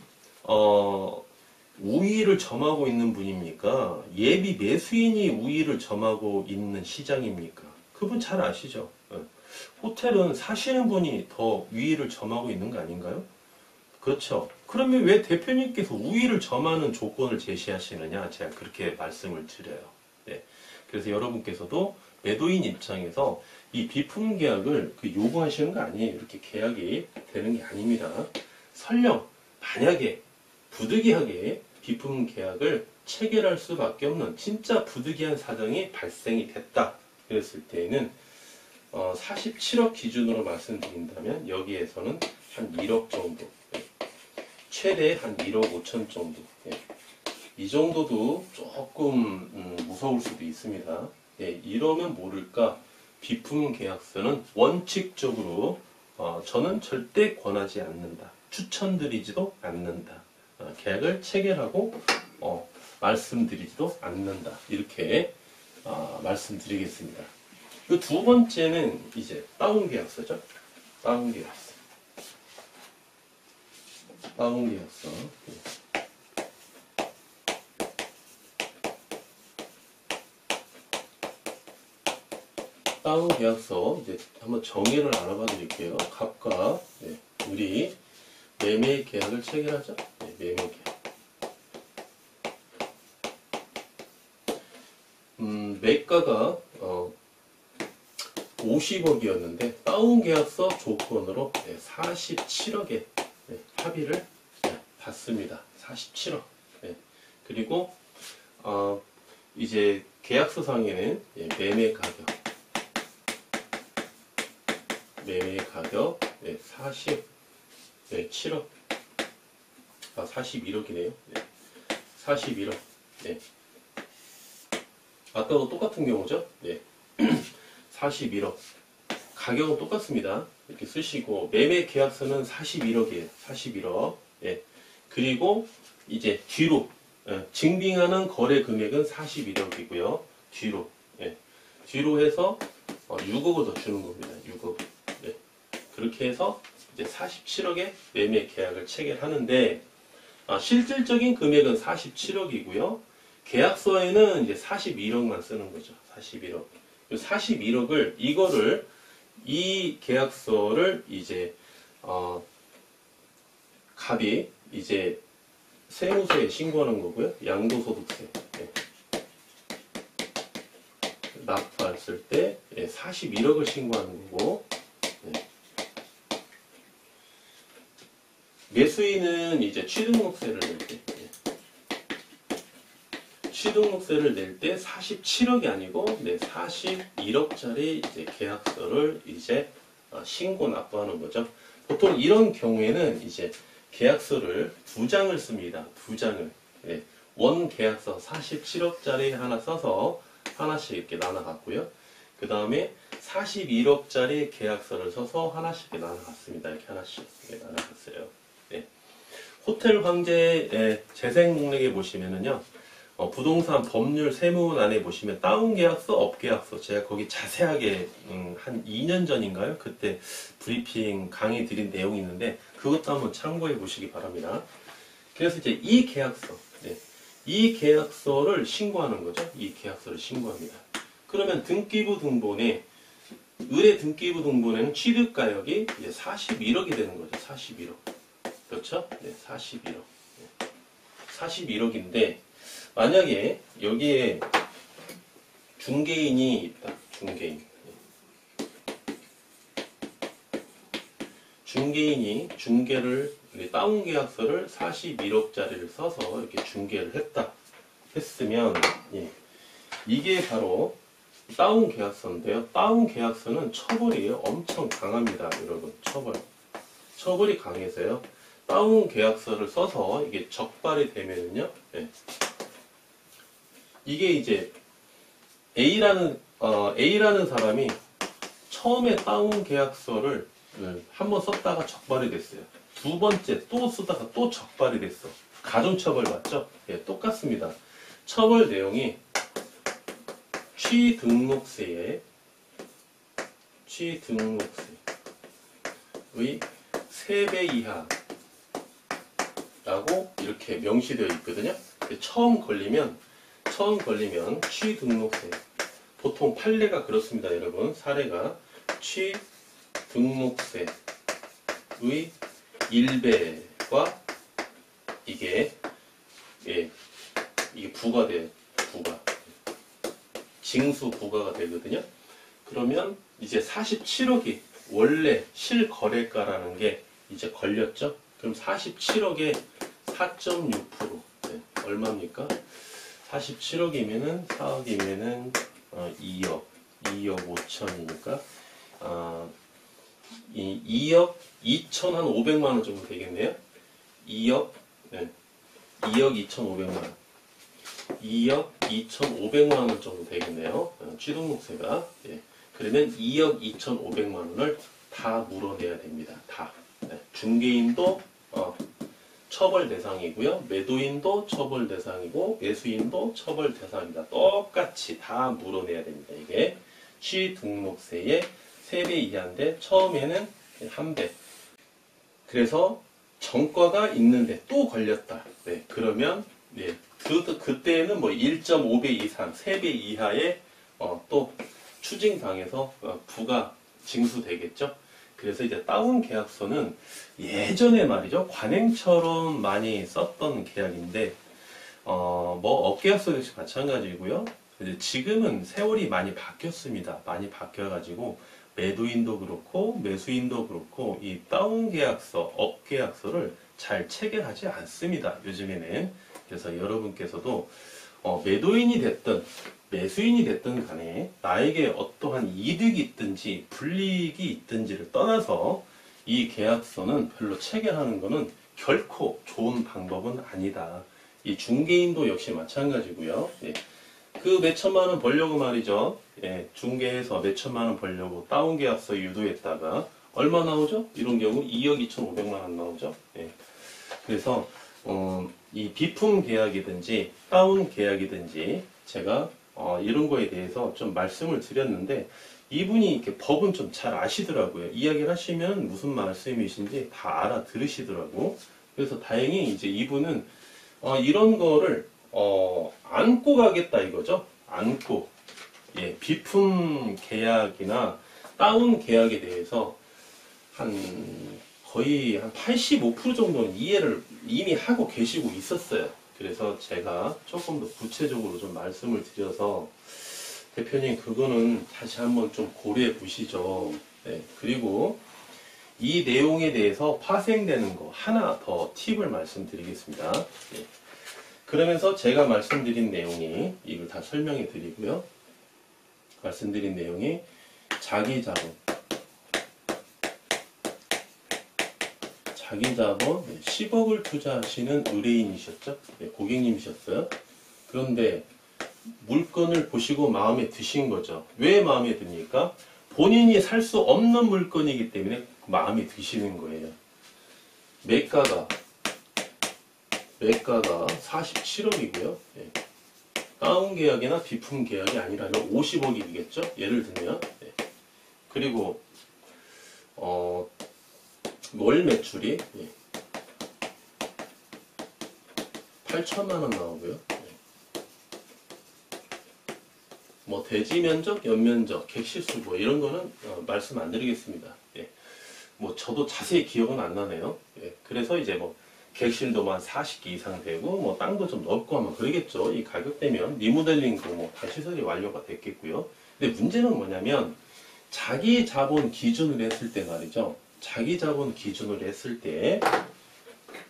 우위를 점하고 있는 분입니까? 예비 매수인이 우위를 점하고 있는 시장입니까? 그분 잘 아시죠? 호텔은 사시는 분이 더 우위를 점하고 있는 거 아닌가요? 그렇죠. 그러면 왜 대표님께서 우위를 점하는 조건을 제시하시느냐? 제가 그렇게 말씀을 드려요. 네. 그래서 여러분께서도 매도인 입장에서 이 비품 계약을 요구하시는 거 아니에요. 이렇게 계약이 되는 게 아닙니다. 설령 만약에 부득이하게 비품 계약을 체결할 수밖에 없는 진짜 부득이한 사정이 발생이 됐다. 그랬을 때에는 47억 기준으로 말씀드린다면 여기에서는 한 1억 정도, 최대 한 1억 5천 정도, 이 정도도 조금 무서울 수도 있습니다. 이러면 모를까 비품 계약서는 원칙적으로 저는 절대 권하지 않는다. 추천드리지도 않는다. 계약을 체결하고 말씀드리지도 않는다. 이렇게 말씀드리겠습니다. 그 두 번째는 이제 다운 계약서죠. 다운 계약서. 다운 계약서. 다운 계약서 이제 한번 정의를 알아봐 드릴게요. 갑과 우리 매매 계약을 체결하죠. 매매 계약. 매가가 50억이었는데 다운 계약서 조건으로 47억에 합의를 받습니다. 47억. 그리고 이제 계약서상에는 매매 가격 47억. 41억이네요. 41억. 아까도 똑같은 경우죠. 41억. 가격은 똑같습니다. 이렇게 쓰시고 매매 계약서는 41억이에요. 41억. 그리고 이제 뒤로 증빙하는 거래 금액은 41억이고요. 뒤로 해서 6억을 더 주는 겁니다. 6억. 그렇게 해서 이제 47억에 매매 계약을 체결하는데 실질적인 금액은 47억이고요. 계약서에는 이제 41억만 쓰는 거죠. 41억. 41억을 이 계약서를 이제 갑이 이제 세무서에 신고하는 거고요. 양도소득세 납부했을 때 41억을 신고하는 거고, 매수인은 이제 취등록세를 낼 때 취등록세를 낼 때 47억이 아니고 41억짜리 이제 계약서를 이제 신고 납부하는 거죠. 보통 이런 경우에는 이제 계약서를 2장을 씁니다. 2장을. 네. 원 계약서 47억짜리 하나 써서 하나씩 이렇게 나눠갔고요. 그 다음에 41억짜리 계약서를 써서 하나씩 이렇게 나눠갔습니다. 이렇게 하나씩 이렇게 나눠갔어요. 네. 호텔 황제의 재생 목록에 보시면은요, 부동산 법률 세무안에 보시면 다운 계약서, 업 계약서, 제가 거기 자세하게 한 2년 전인가요? 그때 브리핑 강의 드린 내용이 있는데 그것도 한번 참고해 보시기 바랍니다. 그래서 이제 이 계약서, 네. 이 계약서를 신고하는 거죠. 이 계약서를 신고합니다. 그러면 등기부 등본에 의뢰 등기부 등본에는 취득가액이 이제 41억이 되는 거죠. 41억. 그렇죠? 네, 41억. 네. 41억인데 만약에 여기에 중개인이 있다. 중개인. 중개인이 중개를 다운 계약서를 41억짜리를 써서 이렇게 중개를 했다. 했으면 예, 이게 바로 다운 계약서인데요. 다운 계약서는 처벌이 엄청 강합니다. 여러분, 처벌이 강해서요. 다운 계약서를 써서 이게 적발이 되면은요. 예. 이게 이제 A라는 사람이 처음에 다운 계약서를 한번 썼다가 적발이 됐어요. 두 번째 또 쓰다가 또 적발이 됐어. 가중처벌 맞죠? 예, 똑같습니다. 처벌 내용이 취등록세의 3배 이하라고 이렇게 명시되어 있거든요. 처음 걸리면 취등록세, 보통 판례가 그렇습니다. 여러분, 사례가 취등록세의 1배가 이게 부과돼요. 징수 부과가 되거든요. 그러면 이제 47억이 원래 실거래가라는 게 이제 걸렸죠. 그럼 47억에 4.6%. 네, 얼마입니까? 47억이면은 4억이면은 2억 5천이니까 2억 2,500만 원 정도 되겠네요. 2억 2,500만 원. 2억 2,500만 원 정도 되겠네요. 취등록세가. 예. 그러면 2억 2,500만 원을 다 물어내야 됩니다. 다. 네. 중개인도 처벌 대상이고요. 매도인도 처벌 대상이고 매수인도 처벌 대상입니다. 똑같이 다 물어내야 됩니다. 이게 취등록세의 3배 이하인데 처음에는 1배. 그래서 전과가 있는데 또 걸렸다. 네. 그러면 네. 그때는 뭐 1.5배 이상, 3배 이하의 또 추징당해서 부가 징수되겠죠. 그래서 이제 다운 계약서는 예전에 말이죠, 관행처럼 많이 썼던 계약인데 뭐 업계약서 역시 마찬가지고요. 이제 지금은 세월이 많이 바뀌었습니다. 많이 바뀌어가지고 매도인도 그렇고 매수인도 그렇고 이 다운 계약서, 업 계약서를 잘 체결하지 않습니다. 요즘에는. 그래서 여러분께서도 매도인이 됐든 매수인이 됐든 간에 나에게 어떠한 이득이 있든지 불이익이 있든지를 떠나서 이 계약서는 별로 체결하는 것은 결코 좋은 방법은 아니다. 이 중개인도 역시 마찬가지고요. 예. 그 몇천만 원 벌려고 말이죠. 예. 중개해서 몇천만 원 벌려고 다운 계약서 유도했다가 얼마 나오죠? 이런 경우 2억 2,500만 원 나오죠. 예. 그래서 이 비품 계약이든지 다운 계약이든지 제가 이런 거에 대해서 좀 말씀을 드렸는데 이분이 이렇게 법은 좀 잘 아시더라고요. 이야기를 하시면 무슨 말씀이신지 다 알아들으시더라고. 그래서 다행히 이제 이분은 이런 거를 안고 가겠다 이거죠. 안고. 예, 비품 계약이나 다운 계약에 대해서 거의 한 85% 정도는 이해를 이미 하고 계시고 있었어요. 그래서 제가 조금 더 구체적으로 좀 말씀을 드려서 대표님 그거는 다시 한번 좀 고려해 보시죠. 네, 그리고 이 내용에 대해서 파생되는 거 하나 더 팁을 말씀드리겠습니다. 네. 그러면서 제가 말씀드린 내용이, 이걸 다 설명해 드리고요. 말씀드린 내용이 자기 자본 10억을 투자하시는 의뢰인이셨죠? 네, 고객님이셨어요. 그런데 물건을 보시고 마음에 드신 거죠. 왜 마음에 듭니까? 본인이 살 수 없는 물건이기 때문에 마음에 드시는 거예요. 매가가 47억이고요. 네. 다운 계약이나 비품 계약이 아니라면 50억이겠죠? 예를 들면. 네. 그리고 월 매출이 8천만 원 나오고요. 뭐 대지 면적, 연면적, 객실수 뭐 이런 거는 말씀 안 드리겠습니다. 예. 뭐 저도 자세히 기억은 안 나네요. 예. 그래서 이제 뭐 객실도 뭐 한 40개 이상 되고 뭐 땅도 좀 넓고 하면 그러겠죠. 이 가격대면 리모델링도 뭐 다 시설이 완료가 됐겠고요. 근데 문제는 뭐냐면 자기 자본 기준으로 했을 때 말이죠. 자기 자본 기준으로 했을 때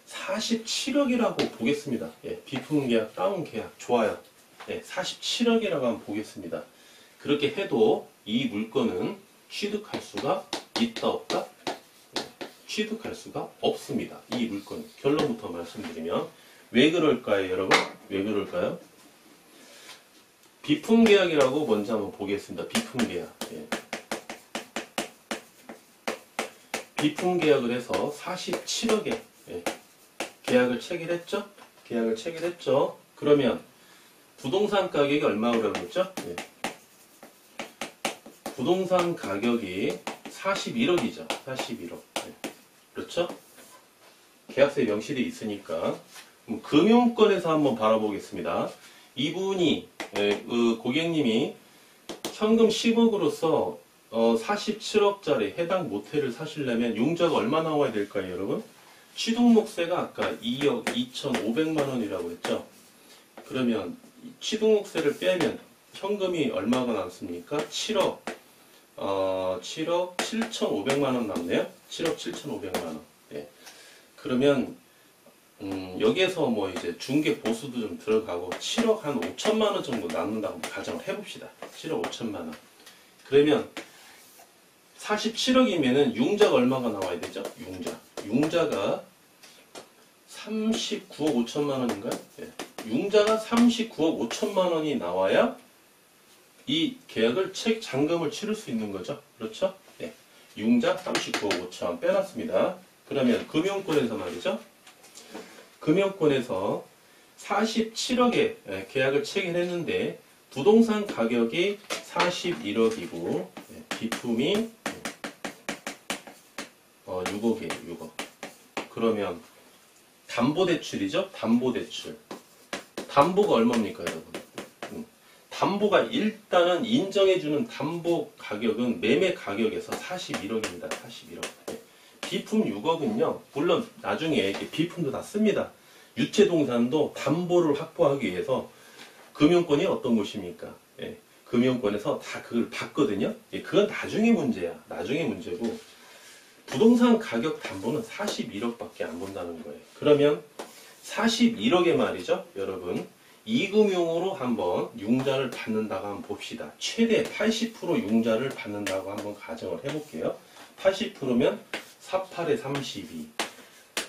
47억이라고 보겠습니다. 예. 비품 계약, 다운 계약 좋아요. 네, 47억이라고 한번 보겠습니다. 그렇게 해도 이 물건은 취득할 수가 있다 없다? 네, 취득할 수가 없습니다. 이 물건 결론부터 말씀드리면 왜 그럴까요, 여러분? 왜 그럴까요? 비품 계약이라고 먼저 한번 보겠습니다. 비품 계약. 네. 비품 계약을 해서 47억에 계약을 체결했죠? 계약을 체결했죠? 그러면 부동산 가격이 얼마라고 그랬죠? 네. 부동산 가격이 41억이죠. 41억. 네. 그렇죠? 계약서에 명시되어 있으니까. 금융권에서 한번 바라보겠습니다. 이분이, 고객님이 현금 10억으로서 47억짜리 해당 모텔을 사시려면 융자가 얼마 나와야 될까요, 여러분? 취득목세가 아까 2억 2,500만 원이라고 했죠? 그러면 취득목세를 빼면 현금이 얼마가 남습니까? 7억 7,500만 원 남네요. 7억 7,500만 원. 예. 그러면 여기에서 뭐 이제 중개 보수도 좀 들어가고 7억 한 5천만 원 정도 남는다고 가정을 해봅시다. 7억 5천만 원. 그러면 47억이면은 융자가 얼마가 나와야 되죠? 융자가 39억 5천만 원인가요? 예. 융자가 39억 5천만 원이 나와야 이 계약을 잔금을 치를 수 있는 거죠. 그렇죠? 네. 융자 39억 5천 빼놨습니다. 그러면 금융권에서 말이죠. 금융권에서 47억에 계약을 체결했는데 부동산 가격이 41억이고 비품이 6억이에요. 6억. 그러면 담보대출이죠. 담보대출. 담보가 얼마입니까, 여러분? 담보가 일단은 인정해주는 담보 가격은 매매 가격에서 41억입니다. 41억. 비품 6억은요, 물론 나중에 이렇게 비품도 다 씁니다. 유체동산도 담보를 확보하기 위해서 금융권이 어떤 곳입니까? 예, 금융권에서 다 그걸 받거든요. 예, 그건 나중에 문제야. 나중에 문제고, 부동산 가격 담보는 41억밖에 안 본다는 거예요. 그러면 41억에 말이죠, 여러분. 이금융으로 한번 융자를 받는다고 한번 봅시다. 최대 80% 융자를 받는다고 한번 가정을 해볼게요. 80%면 48에 32.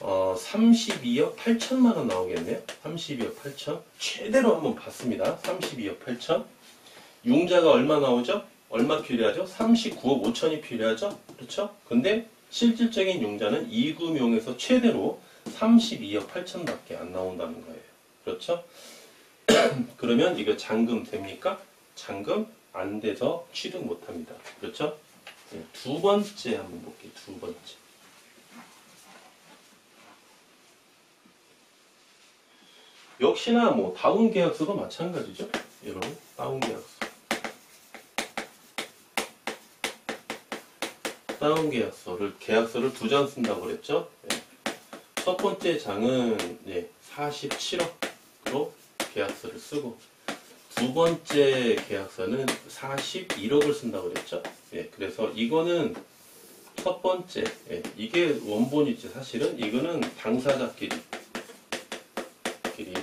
32억 8천만 원 나오겠네요. 32억 8천. 최대로 한번 받습니다. 32억 8천. 융자가 얼마 나오죠? 얼마 필요하죠? 39억 5천이 필요하죠? 그렇죠? 근데 실질적인 융자는 이금융에서 최대로 32억 8천밖에 안 나온다는 거예요. 그렇죠? 그러면 이거 잔금 됩니까? 잔금 안 돼서 취득 못 합니다. 그렇죠? 네, 두 번째 한번 볼게요. 두 번째. 역시나 뭐 다운 계약서도 마찬가지죠. 여러분, 다운 계약서. 다운 계약서를 두 장 쓴다고 그랬죠? 네. 첫 번째 장은 47억으로 계약서를 쓰고, 두 번째 계약서는 41억을 쓴다고 그랬죠? 예, 그래서 이거는 첫 번째, 이게 원본이지 사실은. 이거는 당사자끼리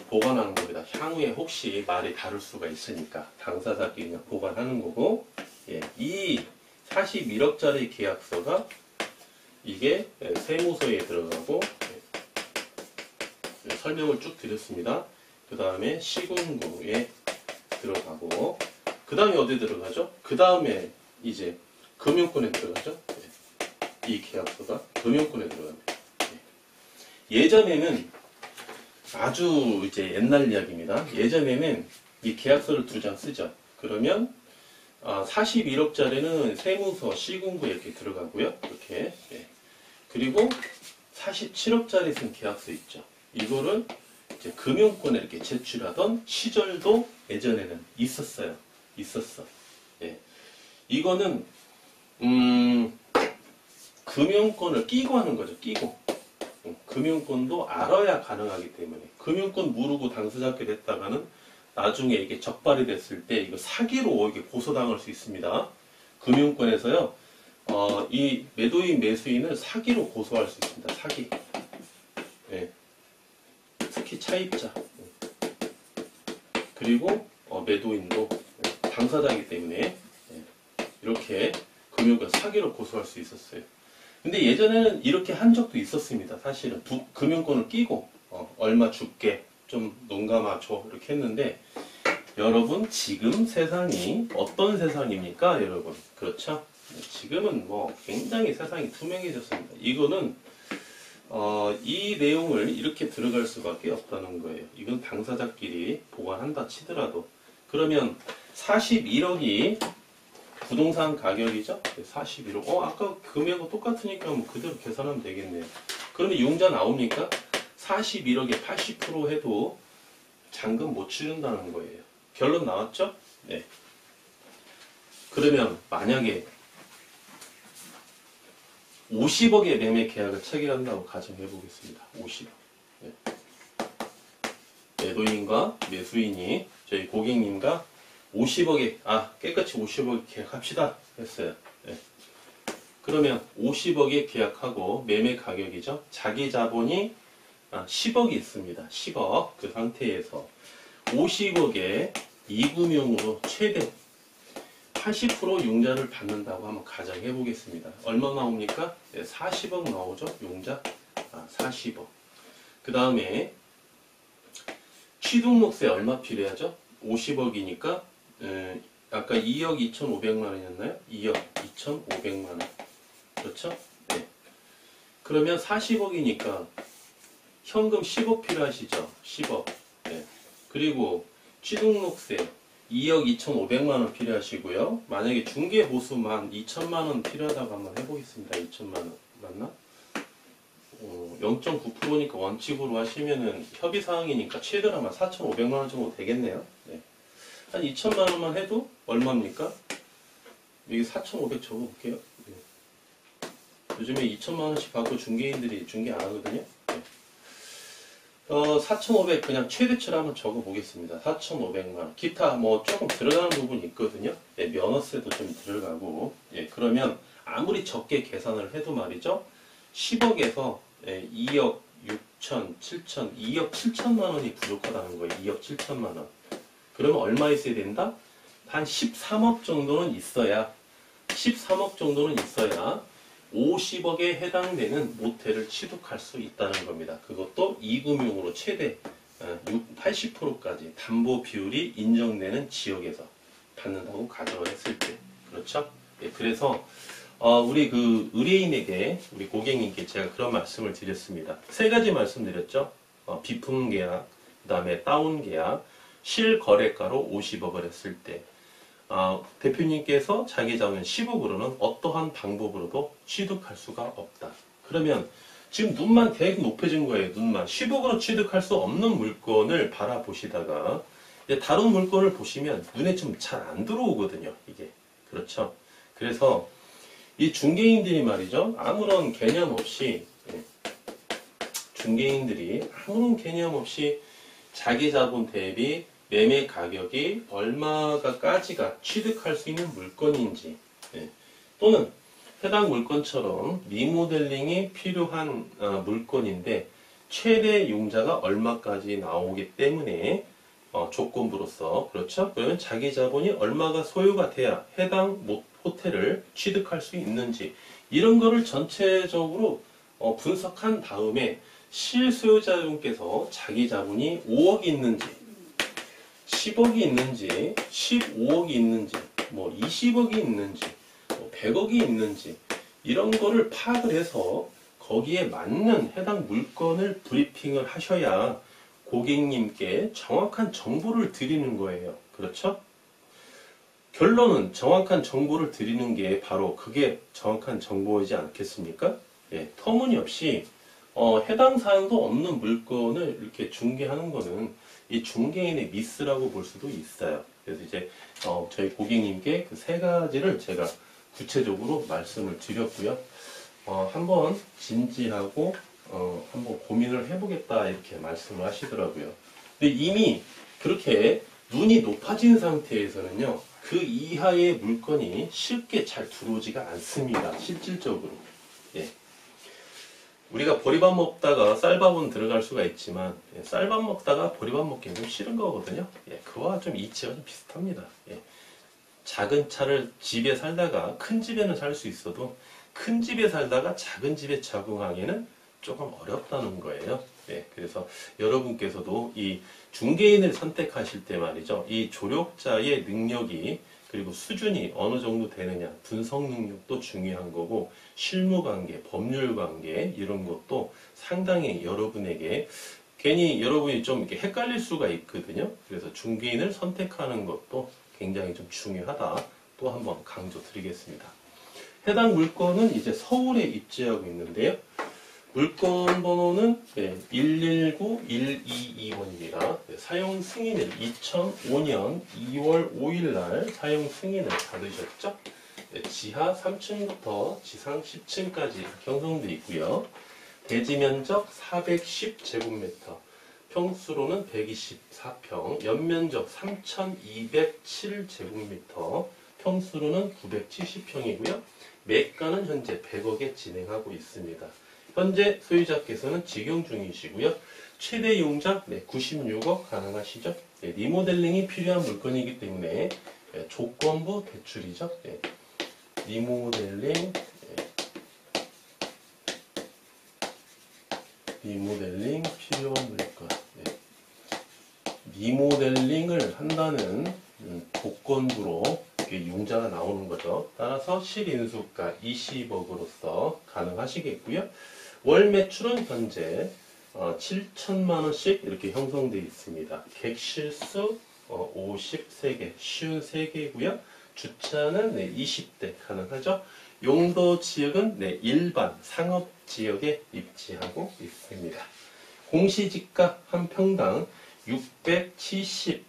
보관하는 겁니다. 향후에 혹시 말이 다를 수가 있으니까 당사자끼리 그냥 보관하는 거고, 예, 이 41억짜리 계약서가 이게 세무서에 들어가고, 설명을 쭉 드렸습니다. 그 다음에 시군구에 들어가고, 그 다음에 어디 들어가죠? 그 다음에 이제 금융권에 들어가죠. 이 계약서가 금융권에 들어갑니다. 예전에는 아주 이제 옛날 이야기입니다. 예전에는 이 계약서를 2장 쓰죠. 그러면 41억짜리는 세무서 시군구 이렇게 들어가고요. 이렇게. 그리고 47억짜리 쓴 계약서 있죠. 이거를 이제 금융권에 이렇게 제출하던 시절도 예전에는 있었어요. 있었어. 예. 이거는 금융권을 끼고 하는 거죠. 끼고. 금융권도 알아야 가능하기 때문에 금융권 모르고 당사자끼리 했다가는 나중에 이게 적발이 됐을 때 이거 사기로 이게 고소당할 수 있습니다. 금융권에서요, 이 매도인 매수인을 사기로 고소할 수 있습니다. 사기. 예. 특히 차입자. 그리고 매도인도 당사자이기 때문에 이렇게 금융권 사기로 고소할 수 있었어요. 근데 예전에는 이렇게 한 적도 있었습니다. 사실은 금융권을 끼고 얼마 줄게, 좀 농 감아줘 이렇게 했는데, 여러분 지금 세상이 어떤 세상입니까? 여러분, 그렇죠? 지금은 뭐 굉장히 세상이 투명해졌습니다. 이거는 이 내용을 이렇게 들어갈 수밖에 없다는 거예요. 이건 당사자끼리 보관한다 치더라도. 그러면 41억이 부동산 가격이죠? 41억. 아까 금액은 똑같으니까 뭐 그대로 계산하면 되겠네요. 그러면 융자 나옵니까? 41억에 80% 해도 잔금 못 치른다는 거예요. 결론 나왔죠? 네. 그러면 만약에 50억의 매매 계약을 체결한다고 가정해 보겠습니다. 50억. 네. 매도인과 매수인이 저희 고객님과 50억에 깨끗이 50억에 계약합시다 했어요. 네. 그러면 50억에 계약하고 매매 가격이죠. 자기 자본이 10억이 있습니다. 10억. 그 상태에서 50억에 이금융으로 최대 80% 융자를 받는다고 한번 가정해 보겠습니다. 얼마 나옵니까? 네, 40억 나오죠. 융자 40억. 그 다음에 취등록세 얼마 필요하죠? 50억이니까 아까 2억 2,500만 원이었나요? 2억 2,500만 원. 그렇죠? 네. 그러면 40억이니까 현금 10억 필요하시죠? 10억. 네. 그리고 취등록세 2억 2,500만 원 필요하시고요. 만약에 중개보수만 2천만 원 필요하다고 한번 해보겠습니다. 2천만 원. 맞나? 0.9%니까 원칙으로 하시면은 협의사항이니까 최대로 한 4,500만 원 정도 되겠네요. 네. 한 2천만 원만 해도 얼마입니까? 여기 4,500 적어볼게요. 네. 요즘에 2천만 원씩 받고 중개인들이 중개 안 하거든요. 네. 4,500 그냥 최대치로 한번 적어보겠습니다. 4,500만 원. 기타 뭐 조금 들어가는 부분이 있거든요. 네, 면허세도 좀 들어가고. 예, 그러면 아무리 적게 계산을 해도 말이죠. 10억에서 2억 6천, 7천, 2억 7천만 원이 부족하다는 거예요. 2억 7천만 원. 그러면 얼마 있어야 된다? 한 13억 정도는 있어야, 13억 정도는 있어야 50억에 해당되는 모텔을 취득할 수 있다는 겁니다. 그것도 이금융으로 최대 80%까지 담보 비율이 인정되는 지역에서 받는다고 가정을 했을 때. 그렇죠? 예, 그래서 우리 그 의뢰인에게, 우리 고객님께 제가 그런 말씀을 드렸습니다. 3가지 말씀드렸죠. 비품 계약, 그 다음에 다운 계약, 실거래가로 50억을 했을 때 대표님께서 자기 자본 10억으로는 어떠한 방법으로도 취득할 수가 없다. 그러면 지금 눈만 되게 높아진 거예요. 눈만. 10억으로 취득할 수 없는 물건을 바라보시다가 다른 물건을 보시면 눈에 좀 잘 안 들어오거든요. 이게. 그렇죠? 그래서 이 중개인들이 말이죠. 아무런 개념 없이, 중개인들이 아무런 개념 없이 자기 자본 대비 매매 가격이 얼마가까지가 취득할 수 있는 물건인지, 또는 해당 물건처럼 리모델링이 필요한 물건인데 최대 용자가 얼마까지 나오기 때문에 조건부로서 그렇죠? 그러면 자기 자본이 얼마가 소요가 돼야 해당 호텔을 취득할 수 있는지 이런 거를 전체적으로 분석한 다음에 실소유자분께서 자기 자본이 5억이 있는지 10억이 있는지 15억이 있는지 뭐 20억이 있는지 뭐 100억이 있는지 이런 거를 파악을 해서 거기에 맞는 해당 물건을 브리핑을 하셔야 고객님께 정확한 정보를 드리는 거예요. 그렇죠? 결론은 정확한 정보를 드리는 게 바로 그게 정확한 정보이지 않겠습니까? 예, 터무니없이 해당 사항도 없는 물건을 이렇게 중개하는 거는 이 중개인의 미스라고 볼 수도 있어요. 그래서 이제 저희 고객님께 그 세 가지를 제가 구체적으로 말씀을 드렸고요. 한번 진지하고 한번 고민을 해보겠다 이렇게 말씀을 하시더라고요. 근데 이미 그렇게 눈이 높아진 상태에서는요, 그 이하의 물건이 쉽게 잘 들어오지가 않습니다. 실질적으로. 예. 우리가 보리밥 먹다가 쌀밥은 들어갈 수가 있지만 쌀밥 먹다가 보리밥 먹기는 좀 싫은 거거든요. 예, 그와 좀 이치가 좀 비슷합니다. 예. 작은 차를 집에 살다가 큰 집에는 살 수 있어도 큰 집에 살다가 작은 집에 적응하기는 조금 어렵다는 거예요. 네, 그래서 여러분께서도 이 중개인을 선택하실 때 말이죠. 이 조력자의 능력이 그리고 수준이 어느 정도 되느냐, 분석 능력도 중요한 거고 실무관계, 법률관계 이런 것도 상당히 여러분에게 괜히 여러분이 좀 이렇게 헷갈릴 수가 있거든요. 그래서 중개인을 선택하는 것도 굉장히 좀 중요하다. 또 한번 강조드리겠습니다. 해당 물건은 이제 서울에 입지하고 있는데요. 물건 번호는 119122번입니다. 사용 승인을 2005년 2월 5일 날 사용 승인을 받으셨죠. 지하 3층부터 지상 10층까지 형성되어 있고요. 대지 면적 410제곱미터, 평수로는 124평, 연면적 3207제곱미터, 평수로는 970평이고요. 매가는 현재 100억에 진행하고 있습니다. 현재 소유자께서는 직용 중이시고요. 최대 용적 96억 가능하시죠? 리모델링이 필요한 물건이기 때문에 조건부 대출이죠. 리모델링 필요한 물건. 리모델링을 한다는 조건부로 융자가 나오는 거죠. 따라서 실인수가 20억으로서 가능하시겠고요. 월 매출은 현재 7천만 원씩 이렇게 형성되어 있습니다. 객실수 53개, 53개고요. 주차는 20대 가능하죠. 용도 지역은 일반 상업 지역에 입지하고 있습니다. 공시지가 한 평당 670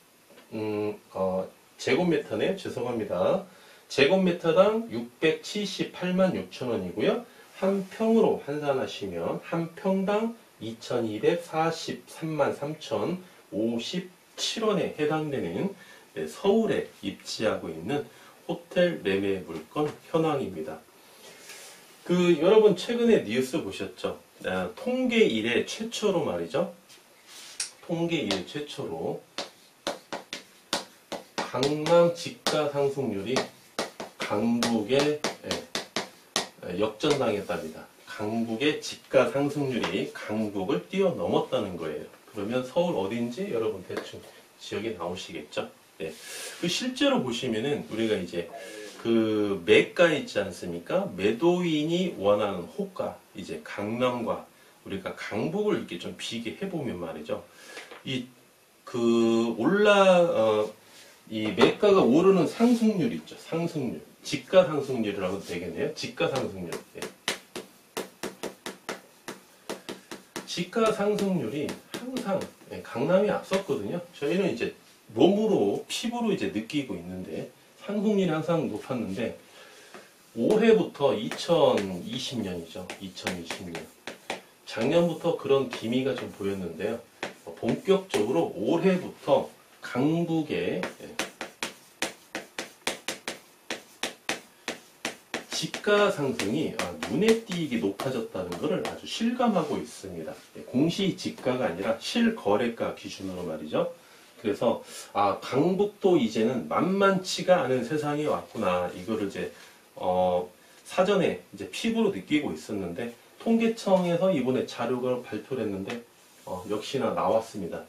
제곱미터네요. 죄송합니다. 제곱미터당 678만 6천 원이고요. 한 평으로 환산하시면 한 평당 2243만 3,057원에 해당되는 서울에 입지하고 있는 호텔 매매 물건 현황입니다. 여러분 최근에 뉴스 보셨죠? 통계 이래 최초로 말이죠. 통계 이래 최초로 강남 집가 상승률이 강북에 역전당했답니다. 강북의 집가 상승률이 강북을 뛰어넘었다는 거예요. 그러면 서울 어딘지 여러분 대충 지역이 나오시겠죠? 네. 실제로 보시면은 우리가 이제 매가 있지 않습니까? 매도인이 원하는 호가, 이제 강남과 우리가 강북을 이렇게 좀 비교해 보면 말이죠. 이 매가가 오르는 상승률 있죠. 상승률. 집가 상승률이라고 되겠네요. 집가 상승률. 네. 집가 상승률이 항상 강남이 앞섰거든요. 저희는 이제 몸으로, 피부로 이제 느끼고 있는데 상승률이 항상 높았는데 올해부터 2020년이죠. 2020년. 작년부터 그런 기미가 좀 보였는데요. 본격적으로 올해부터 강북에 지가 상승이 눈에 띄게 높아졌다는 것을 아주 실감하고 있습니다. 공시 지가가 아니라 실거래가 기준으로 말이죠. 그래서 강북도 이제는 만만치가 않은 세상이 왔구나. 이거를 이제 사전에 이제 피부로 느끼고 있었는데 통계청에서 이번에 자료가 발표를 했는데 역시나 나왔습니다.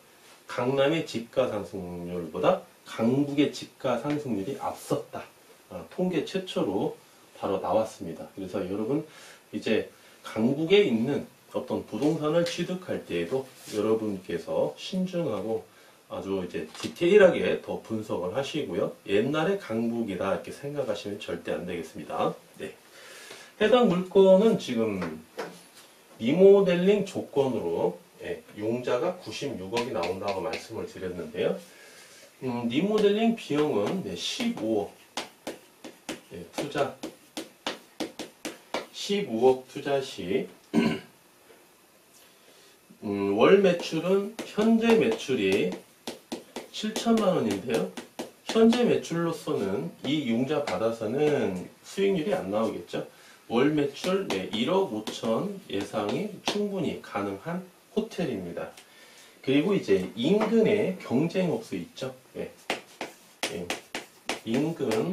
강남의 집가 상승률보다 강북의 집가 상승률이 앞섰다. 통계 최초로 바로 나왔습니다. 그래서 여러분 이제 강북에 있는 어떤 부동산을 취득할 때에도 여러분께서 신중하고 아주 이제 디테일하게 더 분석을 하시고요. 옛날의 강북이다 이렇게 생각하시면 절대 안 되겠습니다. 네. 해당 물건은 지금 리모델링 조건으로 용자가 96억이 나온다고 말씀을 드렸는데요. 리모델링 비용은 15억 투자 15억 투자 시 월 매출은 현재 매출이 7천만 원인데요. 현재 매출로서는 이 융자 받아서는 수익률이 안 나오겠죠. 월 매출 1억 5천 예상이 충분히 가능한 호텔입니다. 그리고 이제 인근에 경쟁업소 있죠. 인근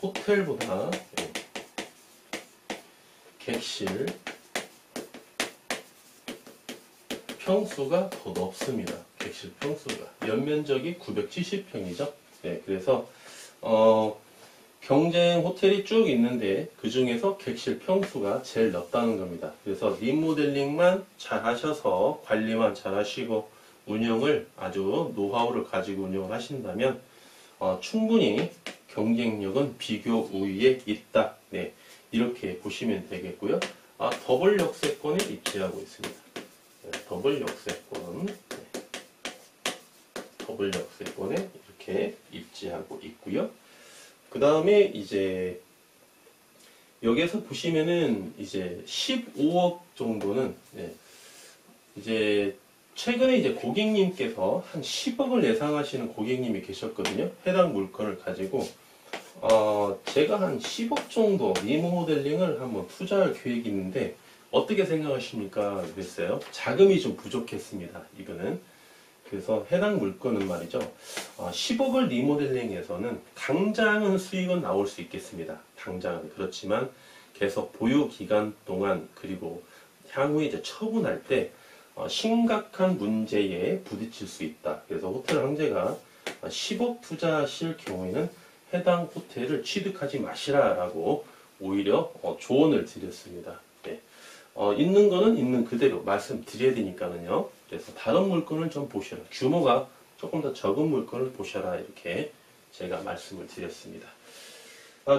호텔보다 객실 평수가 더 높습니다. 객실 평수가 연면적이 970평이죠. 그래서 경쟁 호텔이 쭉 있는데 그 중에서 객실 평수가 제일 넓다는 겁니다. 그래서 리모델링만 잘 하셔서 관리만 잘 하시고 운영을 아주 노하우를 가지고 운영을 하신다면 충분히 경쟁력은 비교 우위에 있다. 이렇게 보시면 되겠고요. 더블 역세권에 입지하고 있습니다. 더블 역세권, 더블 역세권에 이렇게 입지하고 있고요. 그 다음에 이제 여기에서 보시면은 이제 15억 정도는 이제 최근에 이제 고객님께서 한 10억을 예상하시는 고객님이 계셨거든요. 해당 물건을 가지고 제가 한 10억 정도 리모델링을 한번 투자할 계획이 있는데 어떻게 생각하십니까? 그랬어요. 자금이 좀 부족했습니다. 이거는. 그래서 해당 물건은 말이죠. 10억을 리모델링해서는 당장은 수익은 나올 수 있겠습니다. 당장은. 그렇지만 계속 보유 기간 동안 그리고 향후에 이제 처분할 때 심각한 문제에 부딪힐 수 있다. 그래서 호텔 황제가 10억 투자하실 경우에는 해당 호텔을 취득하지 마시라라고 오히려 조언을 드렸습니다. 있는 거는 있는 그대로 말씀드려야 되니까는요. 그래서 다른 물건을 좀 보셔라. 규모가 조금 더 적은 물건을 보셔라. 이렇게 제가 말씀을 드렸습니다.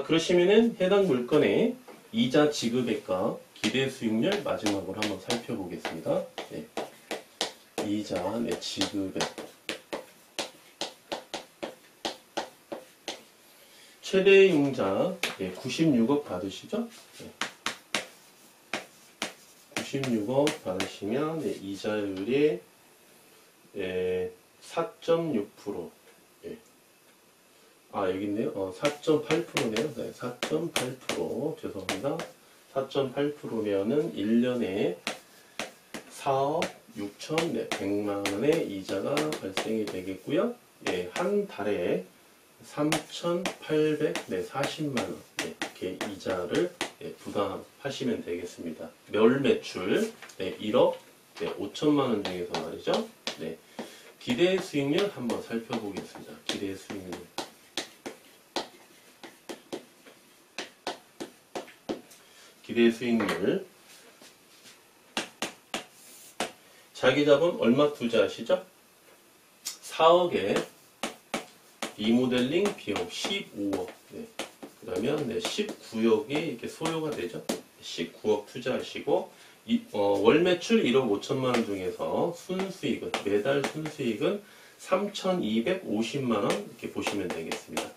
그러시면은 해당 물건의 이자 지급액과 기대 수익률 마지막으로 한번 살펴보겠습니다. 이자 지급액. 최대 융자 96억 받으시죠? 96억 받으시면 이자율이 4.6%. 여기 있네요. 4.8%네요. 4.8%. 죄송합니다. 4.8%면은 1년에 4억 6천 100만 원의 이자가 발생이 되겠고요. 한 달에 3,840만 원 이렇게 이자를 부담하시면 되겠습니다. 월 매출 1억 5천만 원 중에서 말이죠. 기대 수익률 한번 살펴보겠습니다. 기대 수익률. 기대 수익률. 자기 자본 얼마 투자하시죠? 4억에 리모델링 비용 15억. 그러면 19억이 이렇게 소요가 되죠. 19억 투자하시고 월 매출 1억 5천만 원 중에서 순수익은 매달 순수익은 3,250만 원 이렇게 보시면 되겠습니다.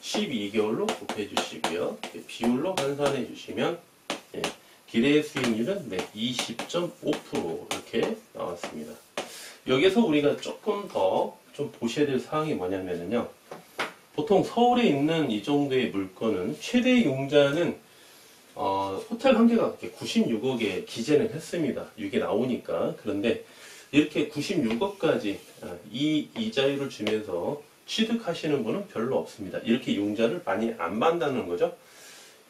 12개월로 곱해 주시고요. 비율로 환산해 주시면 기대 수익률은 20.5% 이렇게 나왔습니다. 여기서 우리가 조금 더 좀 보셔야 될 사항이 뭐냐면요. 보통 서울에 있는 이 정도의 물건은 최대 융자는 호텔 한 개가 96억에 기재는 했습니다. 이게 나오니까. 그런데 이렇게 96억까지 이 이자율을 주면서 취득하시는 분은 별로 없습니다. 이렇게 융자를 많이 안 받는다는 거죠.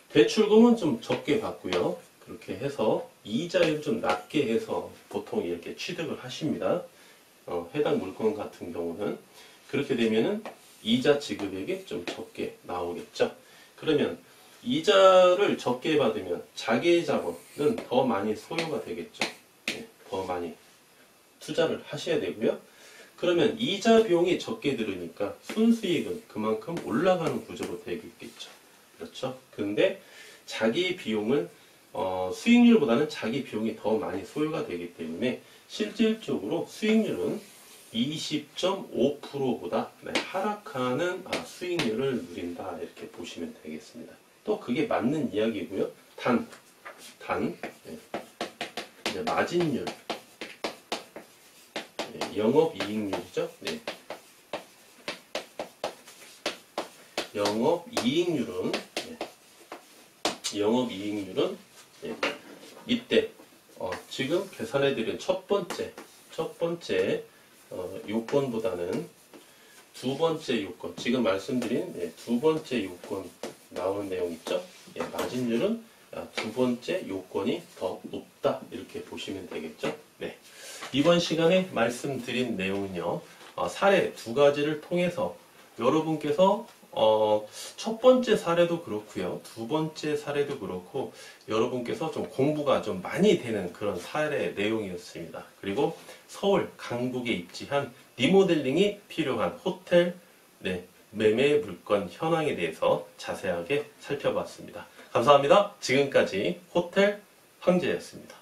대출금은 좀 적게 받고요. 그렇게 해서 이자율 좀 낮게 해서 보통 이렇게 취득을 하십니다. 해당 물건 같은 경우는 그렇게 되면은 이자 지급액이 좀 적게 나오겠죠. 그러면 이자를 적게 받으면 자기 자본은 더 많이 소요가 되겠죠. 네, 더 많이 투자를 하셔야 되고요. 그러면 이자 비용이 적게 들으니까 순수익은 그만큼 올라가는 구조로 되겠죠. 그렇죠. 근데 자기 비용은 수익률보다는 자기 비용이 더 많이 소요가 되기 때문에 실질적으로 수익률은 20.5%보다 하락하는 수익률을 누린다 이렇게 보시면 되겠습니다. 또 그게 맞는 이야기고요. 이제 마진율, 영업이익률이죠. 네. 영업이익률은 이때 지금 계산해드린 첫 번째 요건보다는 두 번째 요건, 지금 말씀드린 두 번째 요건 나오는 내용 있죠? 마진율은 두 번째 요건이 더 높다 이렇게 보시면 되겠죠? 네. 이번 시간에 말씀드린 내용은요, 사례 두 가지를 통해서 여러분께서 첫 번째 사례도 그렇고요, 두 번째 사례도 그렇고 여러분께서 좀 공부가 좀 많이 되는 그런 사례 내용이었습니다. 그리고 서울 강북에 입지한 리모델링이 필요한 호텔 매매 물건 현황에 대해서 자세하게 살펴봤습니다. 감사합니다. 지금까지 호텔 황제였습니다.